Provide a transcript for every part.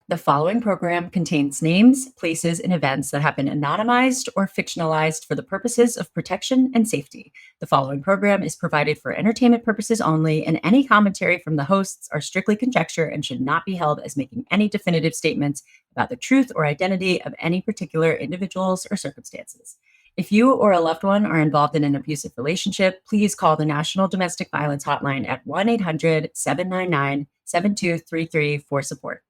The following program contains names, places, and events that have been anonymized or fictionalized for the purposes of protection and safety. The following program is provided for entertainment purposes only, and any commentary from the hosts are strictly conjecture and should not be held as making any definitive statements about the truth or identity of any particular individuals or circumstances. If you or a loved one are involved in an abusive relationship, please call the National Domestic Violence Hotline at 1-800-799-7233 for support.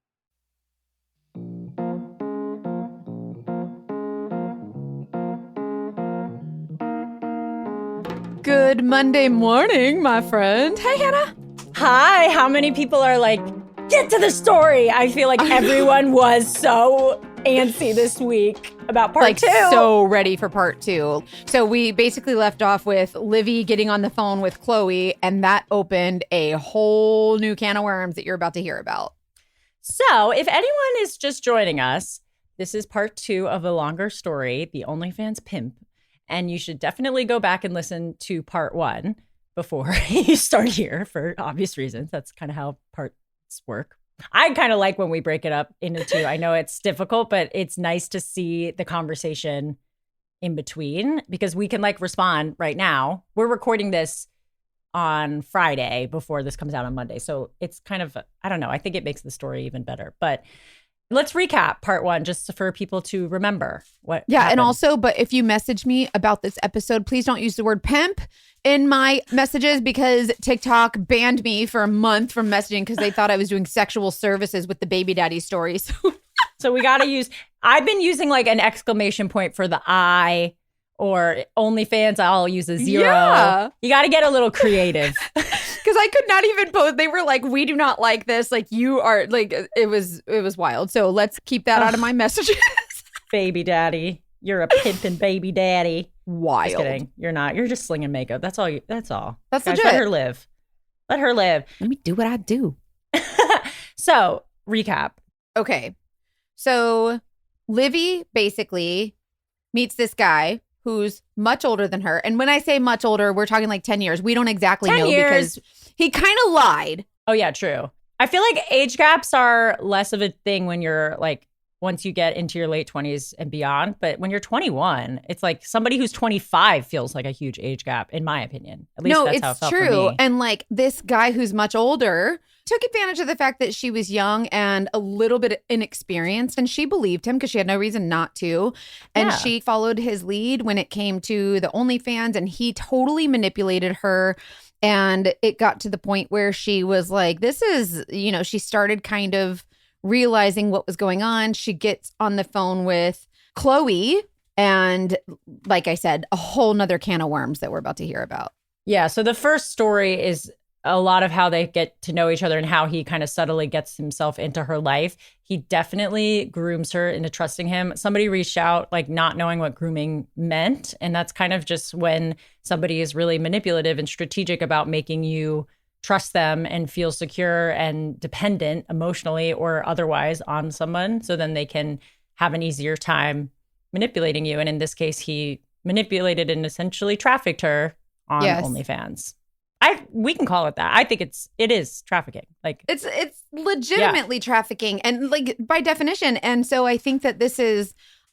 Good Monday morning, my friend. Hey, Hannah. Hi. How many people are like, get to the story? I feel like everyone was so antsy this week about part two. So ready for part two. So we basically left off with Livy getting on the phone with Chloe, and that opened a whole new can of worms that you're about to hear about. So if anyone is just joining us, this is part two of a longer story, the OnlyFans Pimp. And you should definitely go back and listen to part one before you start here for obvious reasons. That's kind of how parts work. I kind of like when we break it up into two. I know it's difficult, but it's nice to see the conversation in between because we can like respond right now. We're recording this on Friday before this comes out on Monday. So it's kind of, I don't know, I think it makes the story even better. But let's recap part one just for people to remember what happened. And also, but if you message me about this episode, please don't use the word pimp in my messages because TikTok banned me for a month from messaging because they thought I was doing sexual services with the baby daddy stories. So we got to use, I've been using like an exclamation point for the I, or OnlyFans, I'll use a zero. Yeah. You got to get a little creative. Because I could not even post. They were like, we do not like this. Like you are like, it was wild. So let's keep that out of my messages. Baby daddy. You're a pimpin' baby daddy. Wild. Just kidding. You're not. You're just slinging makeup. That's all. That's all. That's Guys, legit. let her live. Let her live. Let me do what I do. So recap. Okay. So Livy basically meets this guy who's much older than her. And when I say much older, we're talking like 10 years. We don't exactly 10 know years. because he kind of lied. Oh, yeah, true. I feel like age gaps are less of a thing when you're like, once you get into your late 20s and beyond. But when you're 21, it's like somebody who's 25 feels like a huge age gap, in my opinion. At least that's how it felt true. for me. And like this guy who's much older took advantage of the fact that she was young and a little bit inexperienced. And she believed him because she had no reason not to. And she followed his lead when it came to the OnlyFans. And he totally manipulated her. And it got to the point where she was like, this is, she started kind of realizing what was going on. She gets on the phone with Chloe. And like I said, a whole nother can of worms that we're about to hear about. Yeah. So the first story is a lot of how they get to know each other and how he kind of subtly gets himself into her life. He definitely grooms her into trusting him. Somebody reached out like not knowing what grooming meant. And that's kind of just when somebody is really manipulative and strategic about making you trust them and feel secure and dependent emotionally or otherwise on someone. So then they can have an easier time manipulating you. And in this case, he manipulated and essentially trafficked her on OnlyFans. We can call it that. I think it is trafficking. Like it's legitimately trafficking and like by definition. And so I think that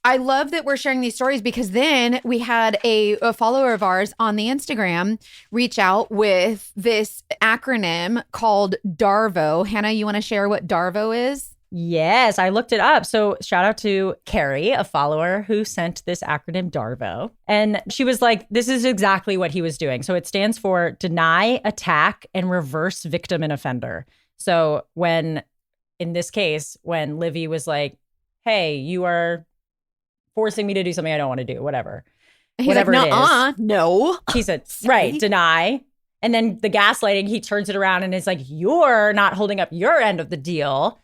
I love that we're sharing these stories because then we had a follower of ours on the Instagram reach out with this acronym called DARVO. Hannah, you want to share what DARVO is? Yes, I looked it up. So shout out to Carrie, a follower who sent this acronym DARVO. And she was like, this is exactly what he was doing. So it stands for deny, attack, and reverse victim and offender. So in this case, when Livy was like, hey, you are forcing me to do something I don't want to do, whatever. He's whatever like, it is. No. He said, right, deny. And then the gaslighting, he turns it around and is like, you're not holding up your end of the deal.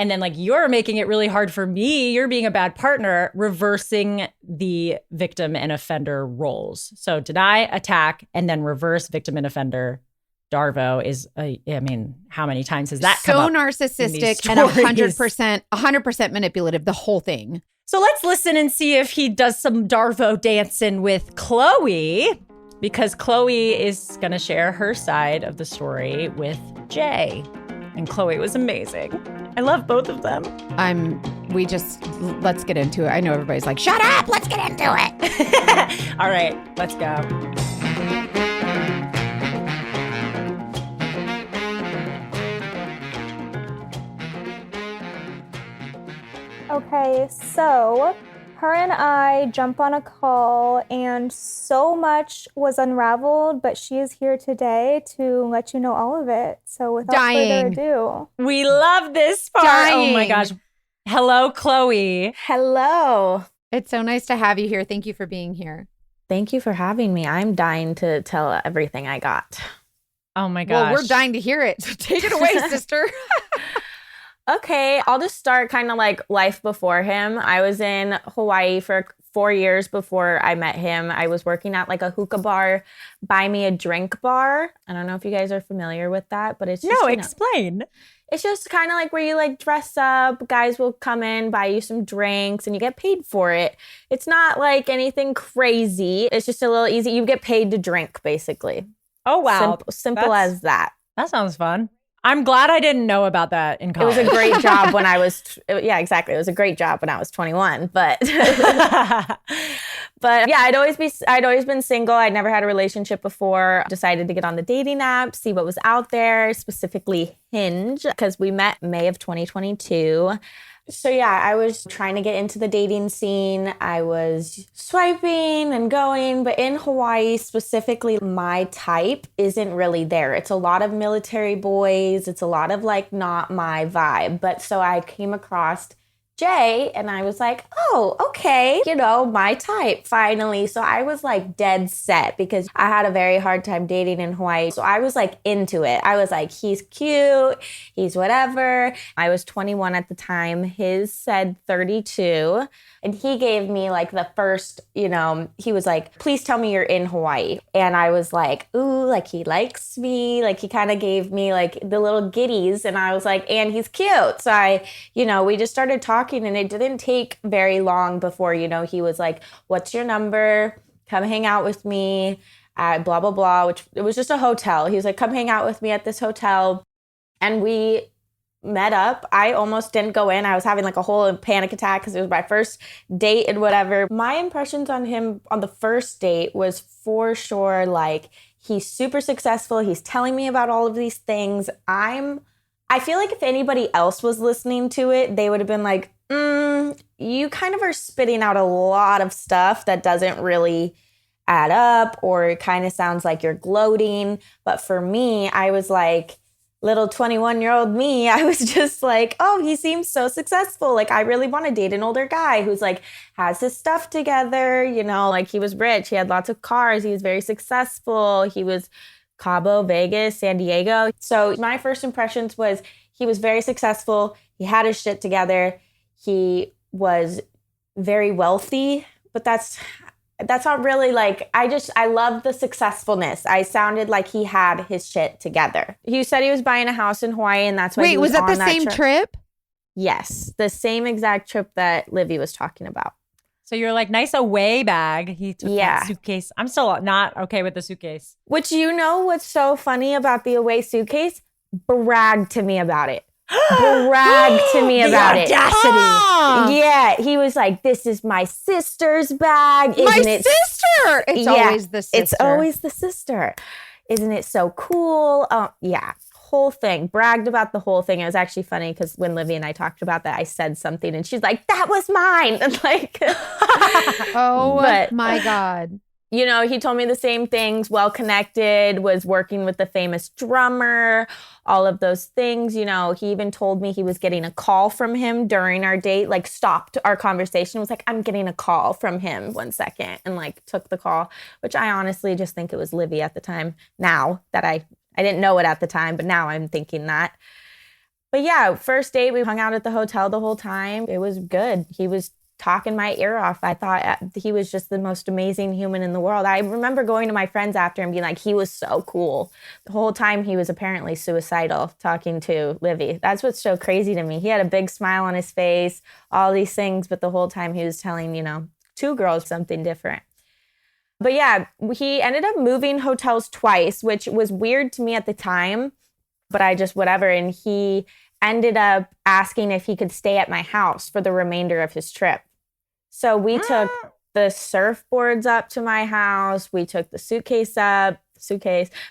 And then like, you're making it really hard for me. You're being a bad partner, reversing the victim and offender roles. So deny, attack, and then reverse victim and offender. Darvo is, how many times has that come up? So narcissistic and 100% manipulative, the whole thing. So let's listen and see if he does some Darvo dancing with Chloe, because Chloe is going to share her side of the story with Jay. And Chloe was amazing. I love both of them. Let's get into it. I know everybody's like, shut up, let's get into it. All right, let's go. Okay, so her and I jump on a call and so much was unraveled, but she is here today to let you know all of it. So without further ado. We love this part. Dying. Oh my gosh. Hello, Chloe. Hello. It's so nice to have you here. Thank you for being here. Thank you for having me. I'm dying to tell everything I got. Oh my gosh. Well, we're dying to hear it. So take it away, sister. Okay, I'll just start kind of like life before him. I was in Hawaii for 4 years before I met him. I was working at like a hookah bar, buy me a drink bar. I don't know if you guys are familiar with that, but it's just, explain. It's just kind of like where you like dress up. Guys will come in, buy you some drinks, and you get paid for it. It's not like anything crazy. It's just a little easy. You get paid to drink, basically. Oh, wow. Simple as that. That sounds fun. I'm glad I didn't know about that in college. It was a great job when I was, yeah, exactly. It was a great job when I was 21, but, but yeah, I'd always been single. I'd never had a relationship before. Decided to get on the dating app, see what was out there, specifically Hinge, because we met May of 2022. So yeah, I was trying to get into the dating scene. I was swiping and going, but in Hawaii specifically, my type isn't really there. It's a lot of military boys. It's a lot of like not my vibe. But so I came across Jay and I was like, oh, okay, my type finally. So I was like dead set because I had a very hard time dating in Hawaii. So I was like into it. I was like, he's cute, he's whatever. I was 21 at the time. His said 32. And he gave me like the first, he was like, please tell me you're in Hawaii. And I was like, ooh, like he likes me. Like he kind of gave me like the little giddies. And I was like, and he's cute. So we just started talking and it didn't take very long before, he was like, what's your number? Come hang out with me at blah, blah, blah, which it was just a hotel. He was like, come hang out with me at this hotel. And we met up. I almost didn't go in. I was having like a whole panic attack because it was my first date and whatever. My impressions on him on the first date was for sure like he's super successful. He's telling me about all of these things. I feel like if anybody else was listening to it, they would have been like, you kind of are spitting out a lot of stuff that doesn't really add up, or it kind of sounds like you're gloating. But for me, I was like, little 21-year-old me, I was just like, oh, he seems so successful. Like, I really want to date an older guy who's like, has his stuff together, like he was rich. He had lots of cars. He was very successful. He was Cabo, Vegas, San Diego. So my first impressions was he was very successful. He had his shit together. He was very wealthy, but that's not really like, I love the successfulness. I sounded like he had his shit together. He said he was buying a house in Hawaii and that's why he was that on the same trip? Yes, the same exact trip that Livy was talking about. So you're like, nice away bag. He took that suitcase. I'm still not okay with the suitcase. Which what's so funny about the away suitcase? Brag to me about it. Brag to me about it. The audacity. Yeah, he was like, this is my sister's bag. Sister! It's always the sister. It's always the sister. Isn't it so cool? Yeah, whole thing. Bragged about the whole thing. It was actually funny because when Livy and I talked about that, I said something and she's like, that was mine. And like, my God. He told me the same things, well-connected, was working with the famous drummer, all of those things. He even told me he was getting a call from him during our date, like stopped our conversation, was like, I'm getting a call from him 1 second, and like took the call, which I honestly just think it was Livy at the time. Now that I didn't know it at the time, but now I'm thinking that. But yeah, first date, we hung out at the hotel the whole time. It was good. He was talking my ear off. I thought he was just the most amazing human in the world. I remember going to my friends after and being like, he was so cool. The whole time he was apparently suicidal talking to Livy. That's what's so crazy to me. He had a big smile on his face, all these things, but the whole time he was telling, two girls something different. But yeah, he ended up moving hotels twice, which was weird to me at the time. but I just whatever. And he ended up asking if he could stay at my house for the remainder of his trip. So we took the surfboards up to my house. We took the suitcase.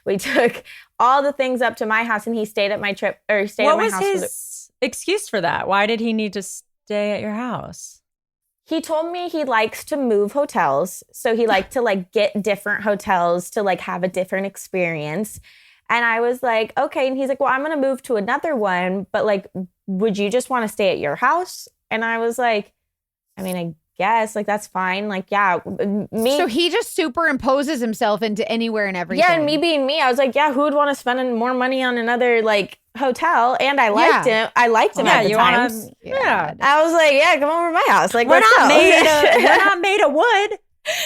We took all the things up to my house, and he stayed at my trip, or he stayed at my house. What was his excuse for that? Why did he need to stay at your house? He told me he likes to move hotels. So he liked to like get different hotels to like have a different experience. And I was like, okay. And he's like, well, I'm going to move to another one, but like, would you just want to stay at your house? And I was like, I mean, I guess like, that's fine. Like, yeah. So he just superimposes himself into anywhere and everything. Yeah. And me being me, I was like, yeah, who would want to spend more money on another like hotel? And I liked him. I liked him at the time. I was like, yeah, come over to my house. Like, we're not made of wood.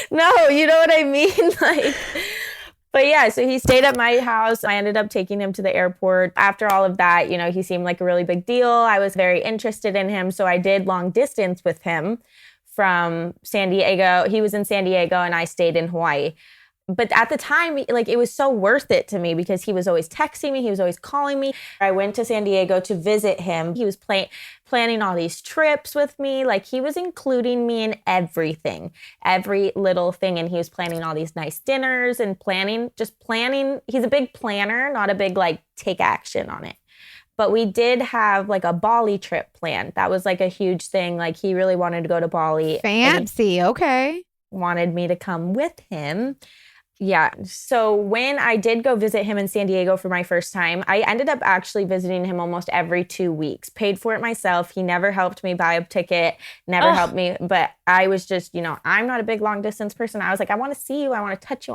No, you know what I mean? Like, but yeah, so he stayed at my house. I ended up taking him to the airport. After all of that, you know, he seemed like a really big deal. I was very interested in him. So I did long distance with him from San Diego. He was in San Diego and I stayed in Hawaii. But at the time, like, it was so worth it to me because he was always texting me. He was always calling me. I went to San Diego to visit him. He was planning all these trips with me. Like, he was including me in everything, every little thing. And he was planning all these nice dinners and planning. He's a big planner, not a big, like, take action on it. But we did have, like, a Bali trip planned. That was, like, a huge thing. Like, he really wanted to go to Bali. Fancy. Okay. Wanted me to come with him. Yeah. So when I did go visit him in San Diego for my first time, I ended up actually visiting him almost every 2 weeks. Paid for it myself. He never helped me buy a ticket, never helped me. But I was just, you know, I'm not a big long distance person. I was like, I want to see you. I want to touch you.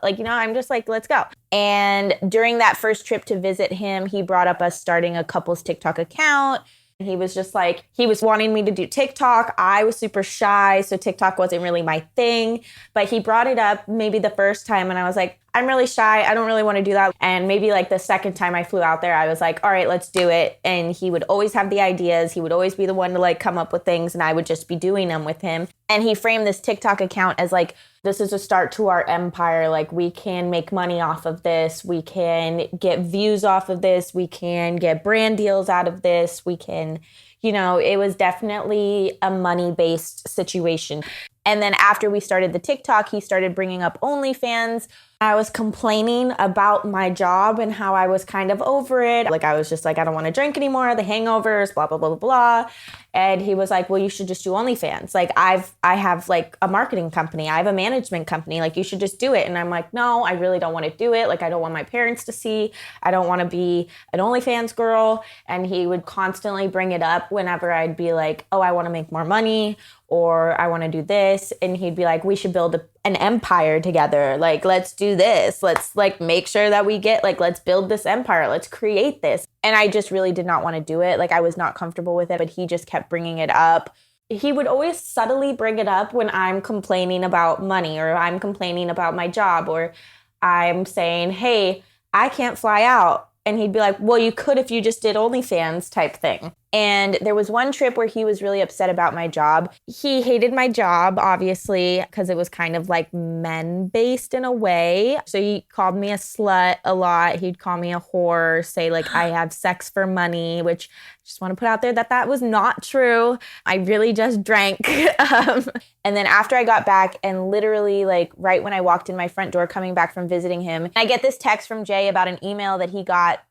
Like, you know, I'm just like, let's go. And during that first trip to visit him, he brought up us starting a couple's TikTok account. He was just like, he was wanting me to do TikTok. I was super shy, so TikTok wasn't really my thing. But he brought it up maybe the first time, and I was like, I'm really shy. I don't really want to do that. And maybe like the second time I flew out there, I was like, all right, let's do it. And he would always have the ideas. He would always be the one to like come up with things, and I would just be doing them with him. And he framed this TikTok account as like, this is a start to our empire. Like, we can make money off of this. We can get views off of this. We can get brand deals out of this. We can, you know, it was definitely a money-based situation. And then after we started the TikTok, he started bringing up OnlyFans. I was complaining about my job and how I was kind of over it. Like, I was just like, I don't want to drink anymore, the hangovers, blah, blah, blah, blah, blah. And he was like, well, you should just do OnlyFans. Like, I have like a marketing company. I have a management company. Like, you should just do it. And I'm like, no, I really don't want to do it. Like, I don't want my parents to see. I don't want to be an OnlyFans girl. And he would constantly bring it up whenever I'd be like, oh, I want to make more money, or I want to do this. And he'd be like, we should build an empire together. Like, let's do this. Let's like make sure that we get like, let's build this empire. Let's create this. And I just really did not want to do it. Like, I was not comfortable with it, but he just kept bringing it up. He would always subtly bring it up when I'm complaining about money, or I'm complaining about my job, or I'm saying, hey, I can't fly out. And he'd be like, well, you could if you just did OnlyFans type thing. And there was one trip where he was really upset about my job. He hated my job, obviously, because it was kind of like men-based in a way. So he called me a slut a lot. He'd call me a whore, say like I have sex for money, which I just want to put out there that was not true. I really just drank. And then after I got back, and literally like right when I walked in my front door coming back from visiting him, I get this text from Jay about an email that he got.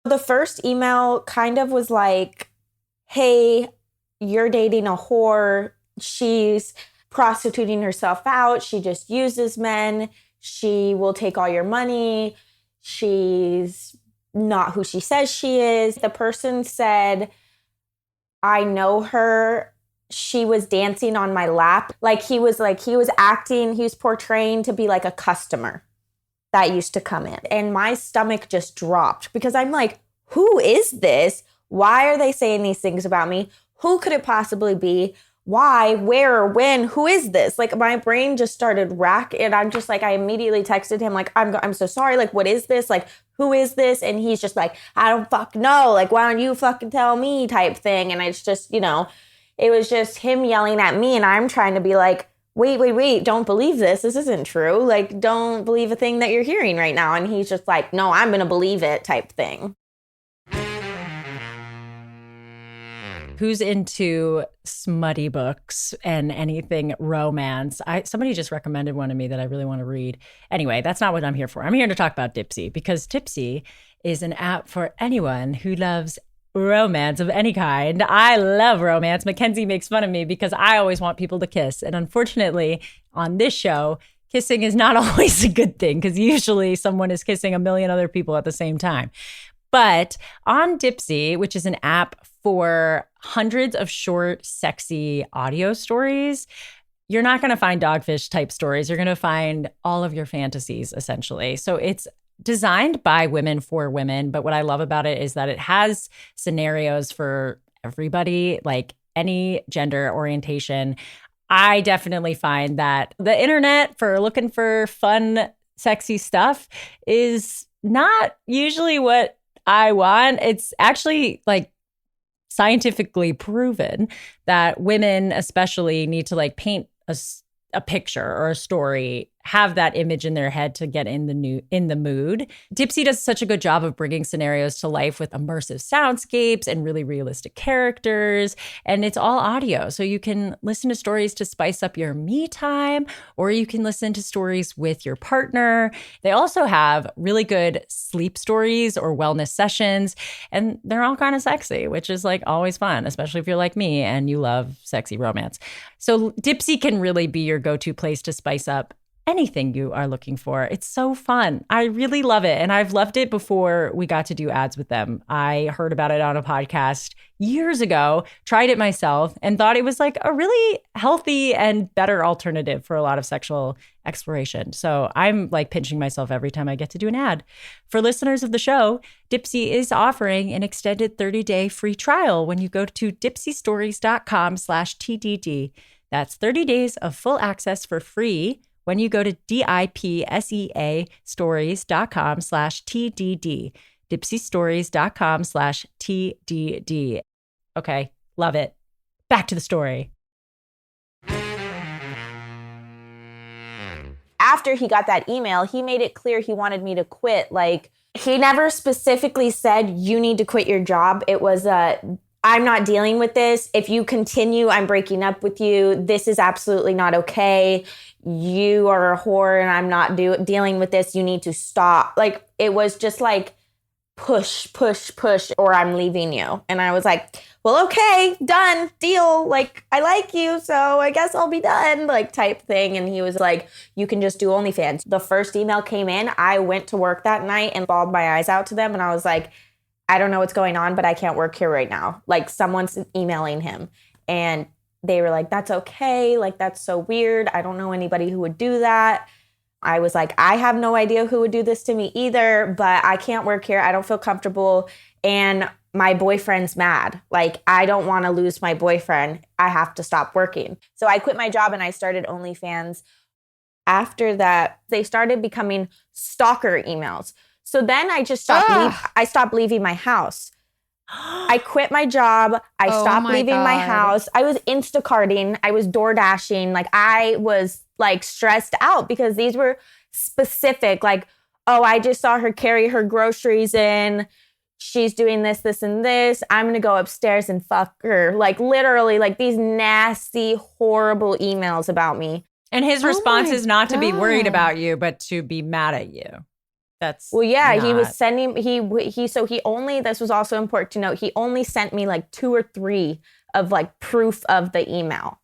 The first email kind of was like, hey, you're dating a whore. She's prostituting herself out. She just uses men. She will take all your money. She's not who she says she is. The person said, I know her. She was dancing on my lap. He was portraying to be like a customer that used to come in. And my stomach just dropped because I'm like, who is this? Why are they saying these things about me? Who could it possibly be? Why? Where? When? Who is this? Like, my brain just started and I'm just like, I immediately texted him like, I'm so sorry. Like, what is this? Like, who is this? And he's just like, I don't fucking know. Like, why don't you fucking tell me type thing? And it's just, you know, it was just him yelling at me, and I'm trying to be like, wait, don't believe this. This isn't true. Like, don't believe a thing that you're hearing right now. And he's just like, no, I'm going to believe it type thing. Who's into smutty books and anything romance? Somebody just recommended one to me that I really want to read. Anyway, that's not what I'm here for. I'm here to talk about Dipsea, because Dipsea is an app for anyone who loves romance of any kind. I love romance. Mackenzie makes fun of me because I always want people to kiss. And unfortunately, on this show, kissing is not always a good thing, because usually someone is kissing a million other people at the same time. But on Dipsea, which is an app for hundreds of short, sexy audio stories, you're not going to find dogfish type stories. You're going to find all of your fantasies, essentially. So it's designed by women for women. But what I love about it is that it has scenarios for everybody, like any gender orientation. I definitely find that the internet for looking for fun, sexy stuff is not usually what I want. It's actually like scientifically proven that women especially need to like paint a picture or a story, have that image in their head to get in the mood. Dipsea does such a good job of bringing scenarios to life with immersive soundscapes and really realistic characters. And it's all audio. So you can listen to stories to spice up your me time, or you can listen to stories with your partner. They also have really good sleep stories or wellness sessions, and they're all kind of sexy, which is like always fun, especially if you're like me and you love sexy romance. So Dipsea can really be your go-to place to spice up anything you are looking for. It's so fun. I really love it. And I've loved it before we got to do ads with them. I heard about it on a podcast years ago, tried it myself, and thought it was like a really healthy and better alternative for a lot of sexual exploration. So I'm like pinching myself every time I get to do an ad. For listeners of the show, Dipsea is offering an extended 30-day free trial when you go to dipseastories.com/TDD. That's 30 days of full access for free when you go to DIPSEA stories.com/TDD, dipseastories.com/TDD. Okay, love it. Back to the story. After he got that email, he made it clear he wanted me to quit. Like, he never specifically said, you need to quit your job. It was I'm not dealing with this. If you continue, I'm breaking up with you. This is absolutely not okay. You are a whore and I'm not dealing with this. You need to stop. Like, it was just like push, push, push, or I'm leaving you. And I was like, well, okay, done, deal. Like, I like you, so I guess I'll be done, like type thing. And he was like, you can just do OnlyFans. The first email came in. I went to work that night and bawled my eyes out to them. And I was like, I don't know what's going on, but I can't work here right now. Like, someone's emailing him. And they were like, that's okay. Like, that's so weird. I don't know anybody who would do that. I was like, I have no idea who would do this to me either, but I can't work here. I don't feel comfortable. And my boyfriend's mad. Like, I don't want to lose my boyfriend. I have to stop working. So I quit my job and I started OnlyFans. After that, they started becoming stalker emails. So then I just stopped leaving my house. I quit my job. I stopped leaving my house. I was Instacarting. I was door dashing. Like, I was like stressed out because these were specific. Like, oh, I just saw her carry her groceries in. She's doing this, this, and this. I'm going to go upstairs and fuck her. Like, literally, like these nasty, horrible emails about me. And his response is not to be worried about you, but to be mad at you. That's well, yeah, not... he was sending, he only, this was also important to note, he only sent me like 2 or 3 of like proof of the email.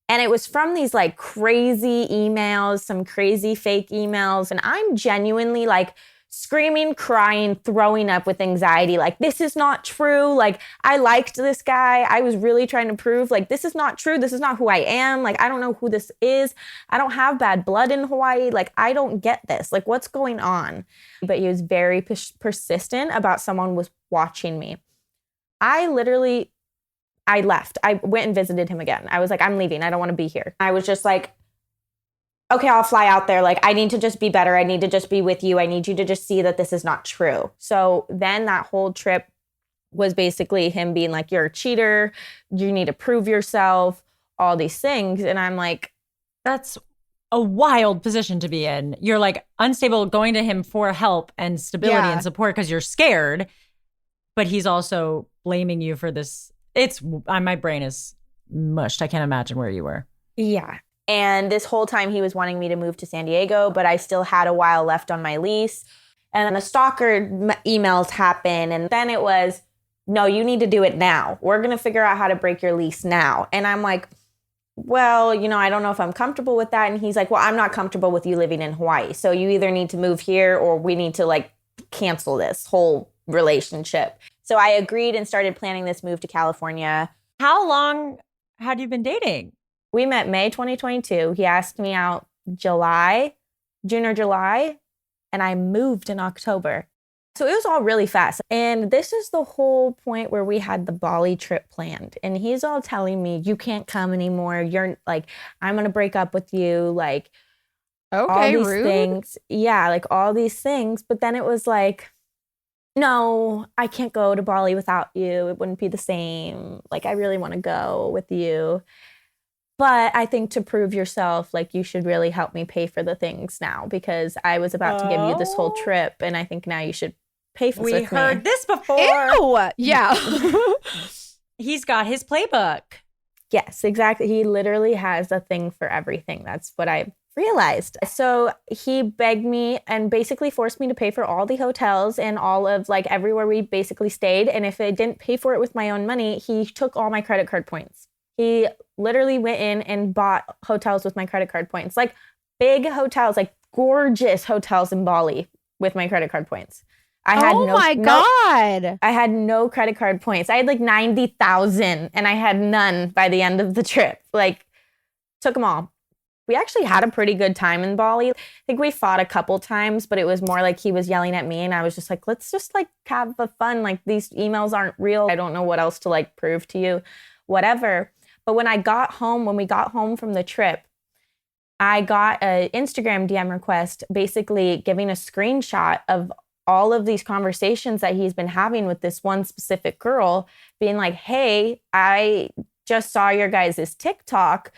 And it was from these like crazy emails, some crazy fake emails. And I'm genuinely like screaming, crying, throwing up with anxiety. Like, this is not true. Like, I liked this guy. I was really trying to prove like, this is not true. This is not who I am. Like, I don't know who this is. I don't have bad blood in Hawaii. Like, I don't get this. Like, what's going on? But he was very persistent about someone was watching me. I left. I went and visited him again. I was like, I'm leaving. I don't want to be here. I was just like, okay, I'll fly out there. Like, I need to just be better. I need to just be with you. I need you to just see that this is not true. So then that whole trip was basically him being like, you're a cheater. You need to prove yourself, all these things. And I'm like, that's a wild position to be in. You're like unstable, going to him for help and stability and support because you're scared. But he's also blaming you for this My brain is mushed. I can't imagine where you were. Yeah. And this whole time he was wanting me to move to San Diego, but I still had a while left on my lease. And then the stalker emails happen. And then it was, no, you need to do it now. We're going to figure out how to break your lease now. And I'm like, well, I don't know if I'm comfortable with that. And he's like, well, I'm not comfortable with you living in Hawaii. So you either need to move here or we need to cancel this whole relationship. So I agreed and started planning this move to California. How long had you been dating? We met May 2022. He asked me out June or July, and I moved in October. So it was all really fast. And this is the whole point where we had the Bali trip planned. And he's all telling me, you can't come anymore. You're I'm going to break up with you. Okay, all these rude. things. Yeah, all these things. But then it was no, I can't go to Bali without you. It wouldn't be the same. I really want to go with you. But I think to prove yourself, you should really help me pay for the things now because I was about to give you this whole trip. And I think now you should pay for it. We heard this before. Ew. Yeah. He's got his playbook. Yes, exactly. He literally has a thing for everything. That's what I realized. So he begged me and basically forced me to pay for all the hotels and all of everywhere we basically stayed. And if I didn't pay for it with my own money, he took all my credit card points. He literally went in and bought hotels with my credit card points, big hotels, gorgeous hotels in Bali with my credit card points. God. I had no credit card points. I had 90,000 and I had none by the end of the trip. Took them all. We actually had a pretty good time in Bali. I think we fought a couple times, but it was more he was yelling at me and I was just let's just have a fun. These emails aren't real. I don't know what else to prove to you, whatever. But when we got home from the trip, I got an Instagram DM request basically giving a screenshot of all of these conversations that he's been having with this one specific girl, being hey, I just saw your guys' TikTok.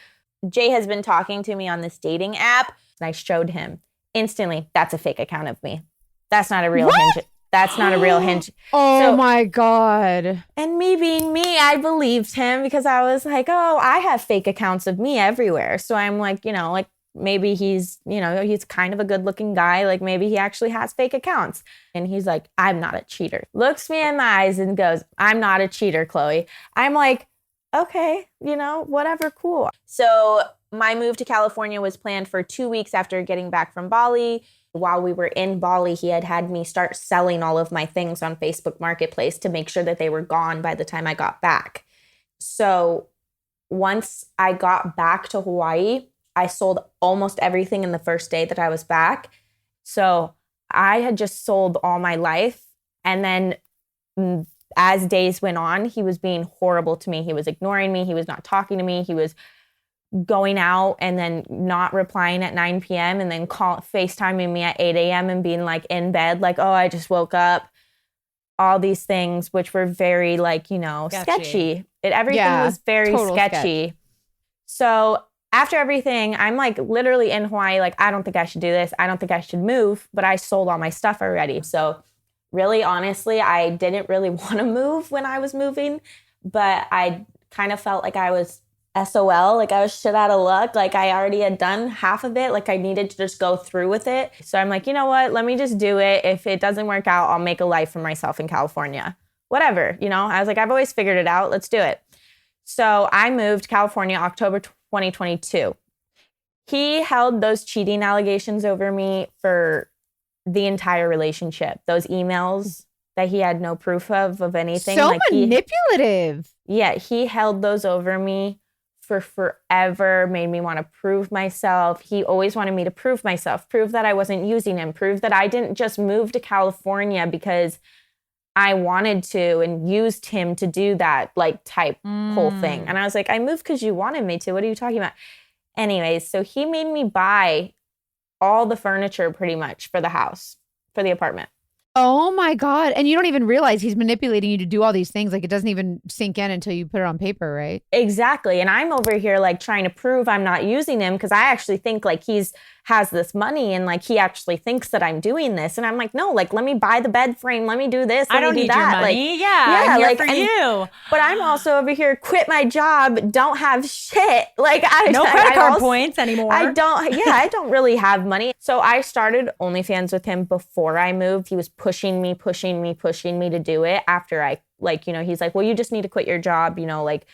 Jay has been talking to me on this dating app. And I showed him instantly, that's a fake account of me. That's not a real Hinge. That's not a real Hinge. Oh my God. And me being me, I believed him because I was oh, I have fake accounts of me everywhere. So I'm maybe he's, he's kind of a good looking guy. Maybe he actually has fake accounts. And he's I'm not a cheater. Looks me in the eyes and goes, I'm not a cheater, Chloe. I'm okay, whatever, cool. So my move to California was planned for 2 weeks after getting back from Bali. While we were in Bali, he had me start selling all of my things on Facebook Marketplace to make sure that they were gone by the time I got back. So once I got back to Hawaii, I sold almost everything in the first day that I was back. So I had just sold all my life. And then as days went on, he was being horrible to me. He was ignoring me. He was not talking to me. He was going out and then not replying at 9 p.m. and then FaceTiming me at 8 a.m. and being in bed, oh, I just woke up. All these things, which were very sketchy. Everything was very sketchy. Sketch. So after everything, I'm literally in Hawaii. I don't think I should do this. I don't think I should move, but I sold all my stuff already. So really, honestly, I didn't really want to move when I was moving, but I kind of felt I was SOL, I was shit out of luck. I already had done half of it. I needed to just go through with it. So I'm you know what? Let me just do it. If it doesn't work out, I'll make a life for myself in California. Whatever, I was I've always figured it out. Let's do it. So I moved to California October 2022. He held those cheating allegations over me for the entire relationship. Those emails that he had no proof of anything. So manipulative. He held those over me for forever, made me want to prove myself. He always wanted me to prove myself, prove that I wasn't using him, prove that I didn't just move to California because I wanted to and used him to do that type whole thing. And I was I moved because you wanted me to. What are you talking about? Anyways, so he made me buy all the furniture pretty much for the house, for the apartment. Oh my God. And you don't even realize he's manipulating you to do all these things. Like it doesn't even sink in until you put it on paper, right? Exactly. And I'm over here like trying to prove I'm not using him because I actually think like has this money and like he actually thinks that I'm doing this. And I'm like, no, like let me buy the bed frame. Let me do this. I don't do need that. your money. Like, yeah, I'm here for you. But I'm also over here, quit my job, don't have shit. Like no credit card points anymore. I don't really have money. So I started OnlyFans with him before I moved. He was pushing me to do it after I like, you know, he's like, well, you just need to quit your job, you know, like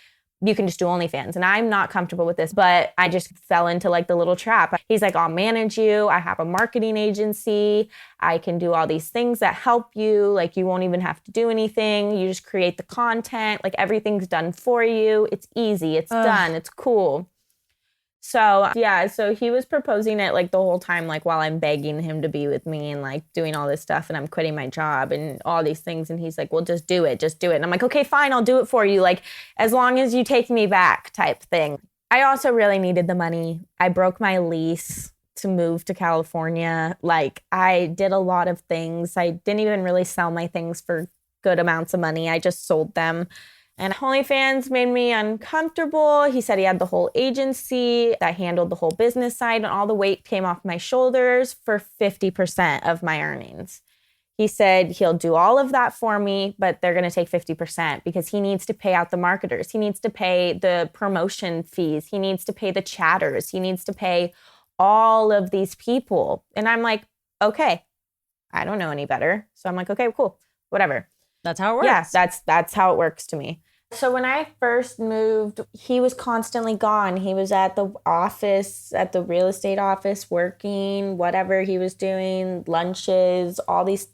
you can just do OnlyFans. And I'm not comfortable with this, but I just fell into like the little trap. He's like, I'll manage you. I have a marketing agency. I can do all these things that help you. Like you won't even have to do anything. You just create the content. Like everything's done for you. It's easy. It's done. It's cool. So yeah, so he was proposing it like the whole time, like while I'm begging him to be with me and like doing all this stuff and I'm quitting my job and all these things. And he's like, well, just do it. And I'm like, okay, fine, I'll do it for you. Like as long as you take me back type thing. I also really needed the money. I broke my lease to move to California. Like I did a lot of things. I didn't even really sell my things for good amounts of money. I just sold them. And OnlyFans made me uncomfortable. He said he had the whole agency that handled the whole business side and all the weight came off my shoulders for 50% of my earnings. He said he'll do all of that for me, but they're going to take 50% because he needs to pay out the marketers. He needs to pay the promotion fees. He needs to pay the chatters. He needs to pay all of these people. And I'm like, okay, I don't know any better. So I'm like, okay, cool, whatever. That's how it works. Yeah, that's how it works to me. So when I first moved, he was constantly gone. He was at the office, at the real estate office, working, whatever he was doing, lunches, all these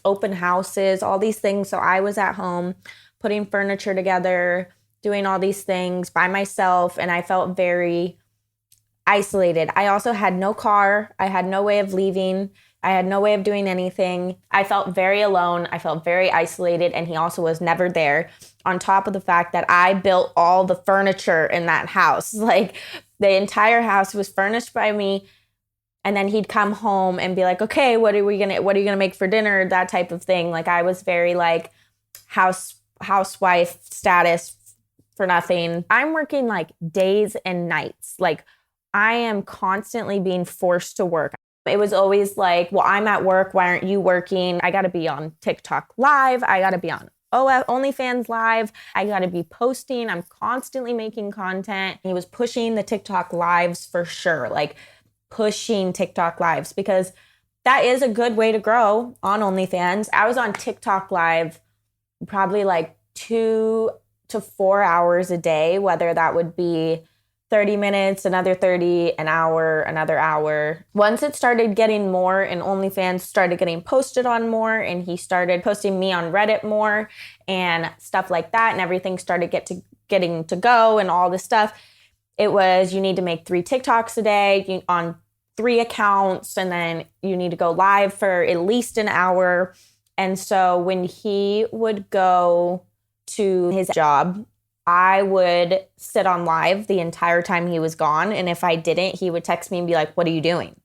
open houses, all these things. So I was at home putting furniture together, doing all these things by myself, and I felt very isolated. I also had no car. I had no way of leaving. I had no way of doing anything. I felt very alone. I felt very isolated, and he also was never there. On top of the fact that I built all the furniture in that house. Like the entire house was furnished by me. And then he'd come home and be like, okay, what are you gonna make for dinner? That type of thing. Like I was very like housewife status for nothing. I'm working like days and nights. Like I am constantly being forced to work. It was always like, well, I'm at work. Why aren't you working? I got to be on TikTok live. I got to be on OnlyFans live. I got to be posting. I'm constantly making content. He was pushing the TikTok lives for sure. Like pushing TikTok lives because that is a good way to grow on OnlyFans. I was on TikTok live probably like 2 to 4 hours a day, whether that would be 30 minutes, another 30, an hour, another hour. Once it started getting more and OnlyFans started getting posted on more and he started posting me on Reddit more and stuff like that and everything started getting to go and all this stuff, it was you need to make 3 TikToks a day on 3 accounts and then you need to go live for at least an hour. And so when he would go to his job, I would sit on live the entire time he was gone. And if I didn't, he would text me and be like, what are you doing?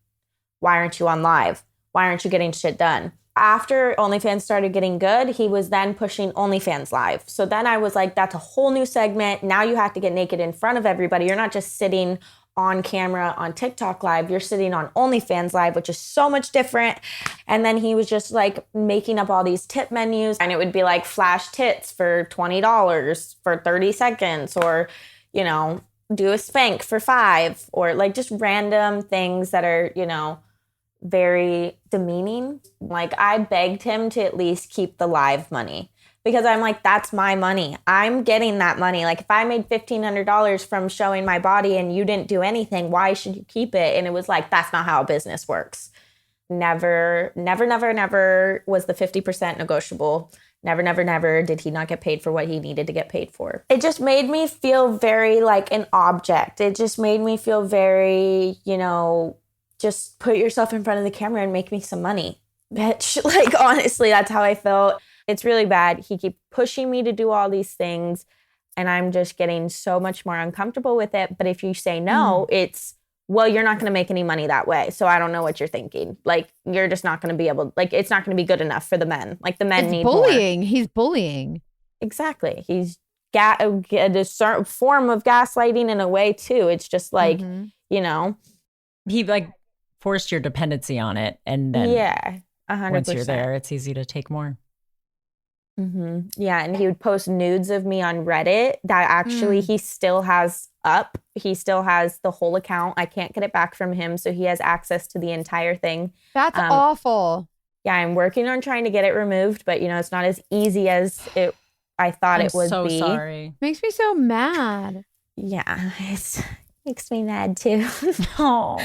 Why aren't you on live? Why aren't you getting shit done? After OnlyFans started getting good, he was then pushing OnlyFans live. So then I was like, that's a whole new segment. Now you have to get naked in front of everybody. You're not just sitting on camera on TikTok live, you're sitting on OnlyFans live, which is so much different. And then he was just like making up all these tip menus and it would be like flash tits for $20 for 30 seconds or, you know, do a spank for $5 or like just random things that are, you know, very demeaning. Like I begged him to at least keep the live money. Because I'm like, that's my money. I'm getting that money. Like if I made $1,500 from showing my body and you didn't do anything, why should you keep it? And it was like, that's not how business works. Never was the 50% negotiable. Never did he not get paid for what he needed to get paid for. It just made me feel very like an object. It just made me feel very, you know, just put yourself in front of the camera and make me some money. Bitch, like honestly, that's how I felt. It's really bad. He keeps pushing me to do all these things and I'm just getting so much more uncomfortable with it. But if you say no, it's well, you're not going to make any money that way. So I don't know what you're thinking. Like, you're just not going to be able, like, it's not going to be good enough for the men. Like, the men need bullying. More. He's bullying. Exactly. He's got a certain form of gaslighting in a way too. It's just like, you know. He like forced your dependency on it. And then 100%. Once you're there, it's easy to take more. Yeah, and he would post nudes of me on Reddit that actually he still has up. He still has the whole account. I can't get it back from him, so he has access to the entire thing. That's awful. Yeah, I'm working on trying to get it removed, but it's not as easy as I thought it would so be. Sorry. Makes me so mad. Yeah, it makes me mad too. Oh.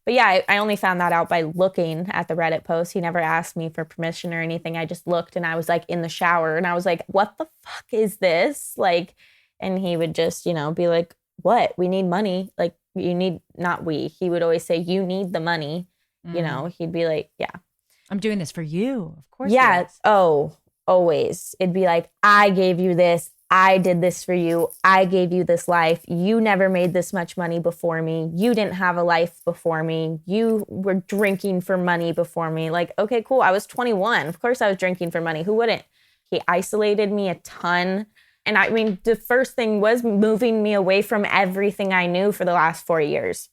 But yeah, I only found that out by looking at the Reddit post. He never asked me for permission or anything. I just looked and I was like in the shower and I was like, what the fuck is this? Like, and he would just, be like, what? We need money. Like, you need, not we. He would always say, you need the money. He'd be like, yeah. I'm doing this for you. Of course. Yeah. Oh, always. It'd be like, I gave you this. I did this for you. I gave you this life. You never made this much money before me. You didn't have a life before me. You were drinking for money before me. Like, okay, cool. I was 21. Of course I was drinking for money. Who wouldn't? He isolated me a ton. And I mean, the first thing was moving me away from everything I knew for the last 4 years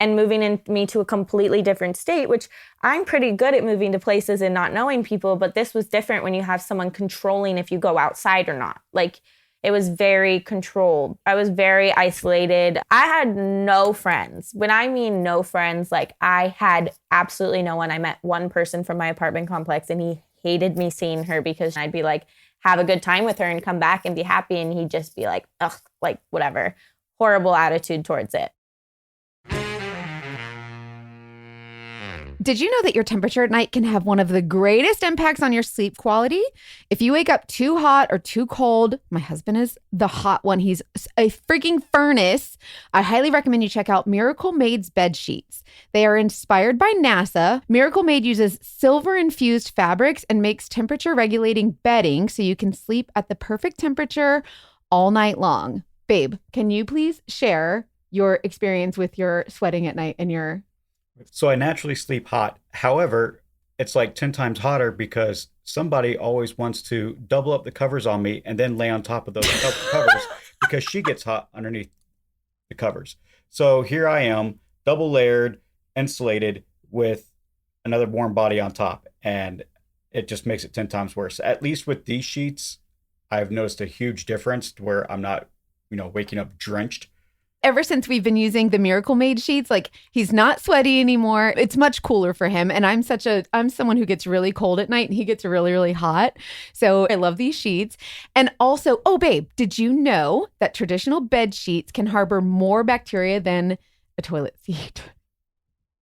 and moving me to a completely different state, which I'm pretty good at moving to places and not knowing people. But this was different when you have someone controlling if you go outside or not. Like, it was very controlled. I was very isolated. I had no friends. When I mean no friends, like, I had absolutely no one. I met one person from my apartment complex and he hated me seeing her because I'd be like, have a good time with her and come back and be happy. And he'd just be like, ugh, like, whatever. Horrible attitude towards it. Did you know that your temperature at night can have one of the greatest impacts on your sleep quality? If you wake up too hot or too cold, my husband is the hot one. He's a freaking furnace. I highly recommend you check out Miracle Made's bed sheets. They are inspired by NASA. Miracle Made uses silver-infused fabrics and makes temperature-regulating bedding so you can sleep at the perfect temperature all night long. Babe, can you please share your experience with your sweating at night and your... So I naturally sleep hot. However, it's like 10 times hotter because somebody always wants to double up the covers on me and then lay on top of those covers because she gets hot underneath the covers. So here I am, double layered, insulated with another warm body on top. And it just makes it 10 times worse. At least with these sheets, I've noticed a huge difference to where I'm not, waking up drenched. Ever since we've been using the Miracle Made sheets, like, he's not sweaty anymore. It's much cooler for him. And I'm someone who gets really cold at night and he gets really, really hot. So I love these sheets. And also, oh, babe, did you know that traditional bed sheets can harbor more bacteria than a toilet seat?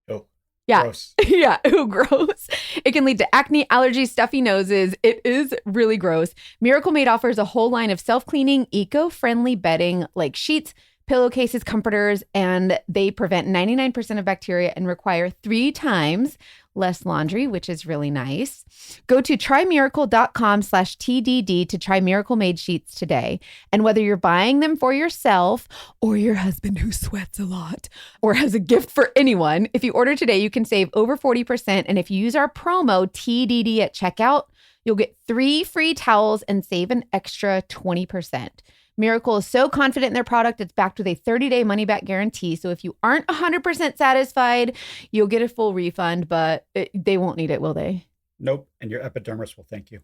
Oh, yeah. Gross. Yeah. Ooh, gross. It can lead to acne, allergies, stuffy noses. It is really gross. Miracle Made offers a whole line of self-cleaning, eco-friendly bedding like sheets, pillowcases, comforters, and they prevent 99% of bacteria and require 3 times less laundry, which is really nice. Go to trymiracle.com/TDD to try Miracle Made sheets today. And whether you're buying them for yourself or your husband who sweats a lot or has a gift for anyone, if you order today, you can save over 40%. And if you use our promo TDD at checkout, you'll get 3 free towels and save an extra 20%. Miracle is so confident in their product, it's backed with a 30-day money-back guarantee. So if you aren't 100% satisfied, you'll get a full refund, but they won't need it, will they? Nope. And your epidermis will thank you.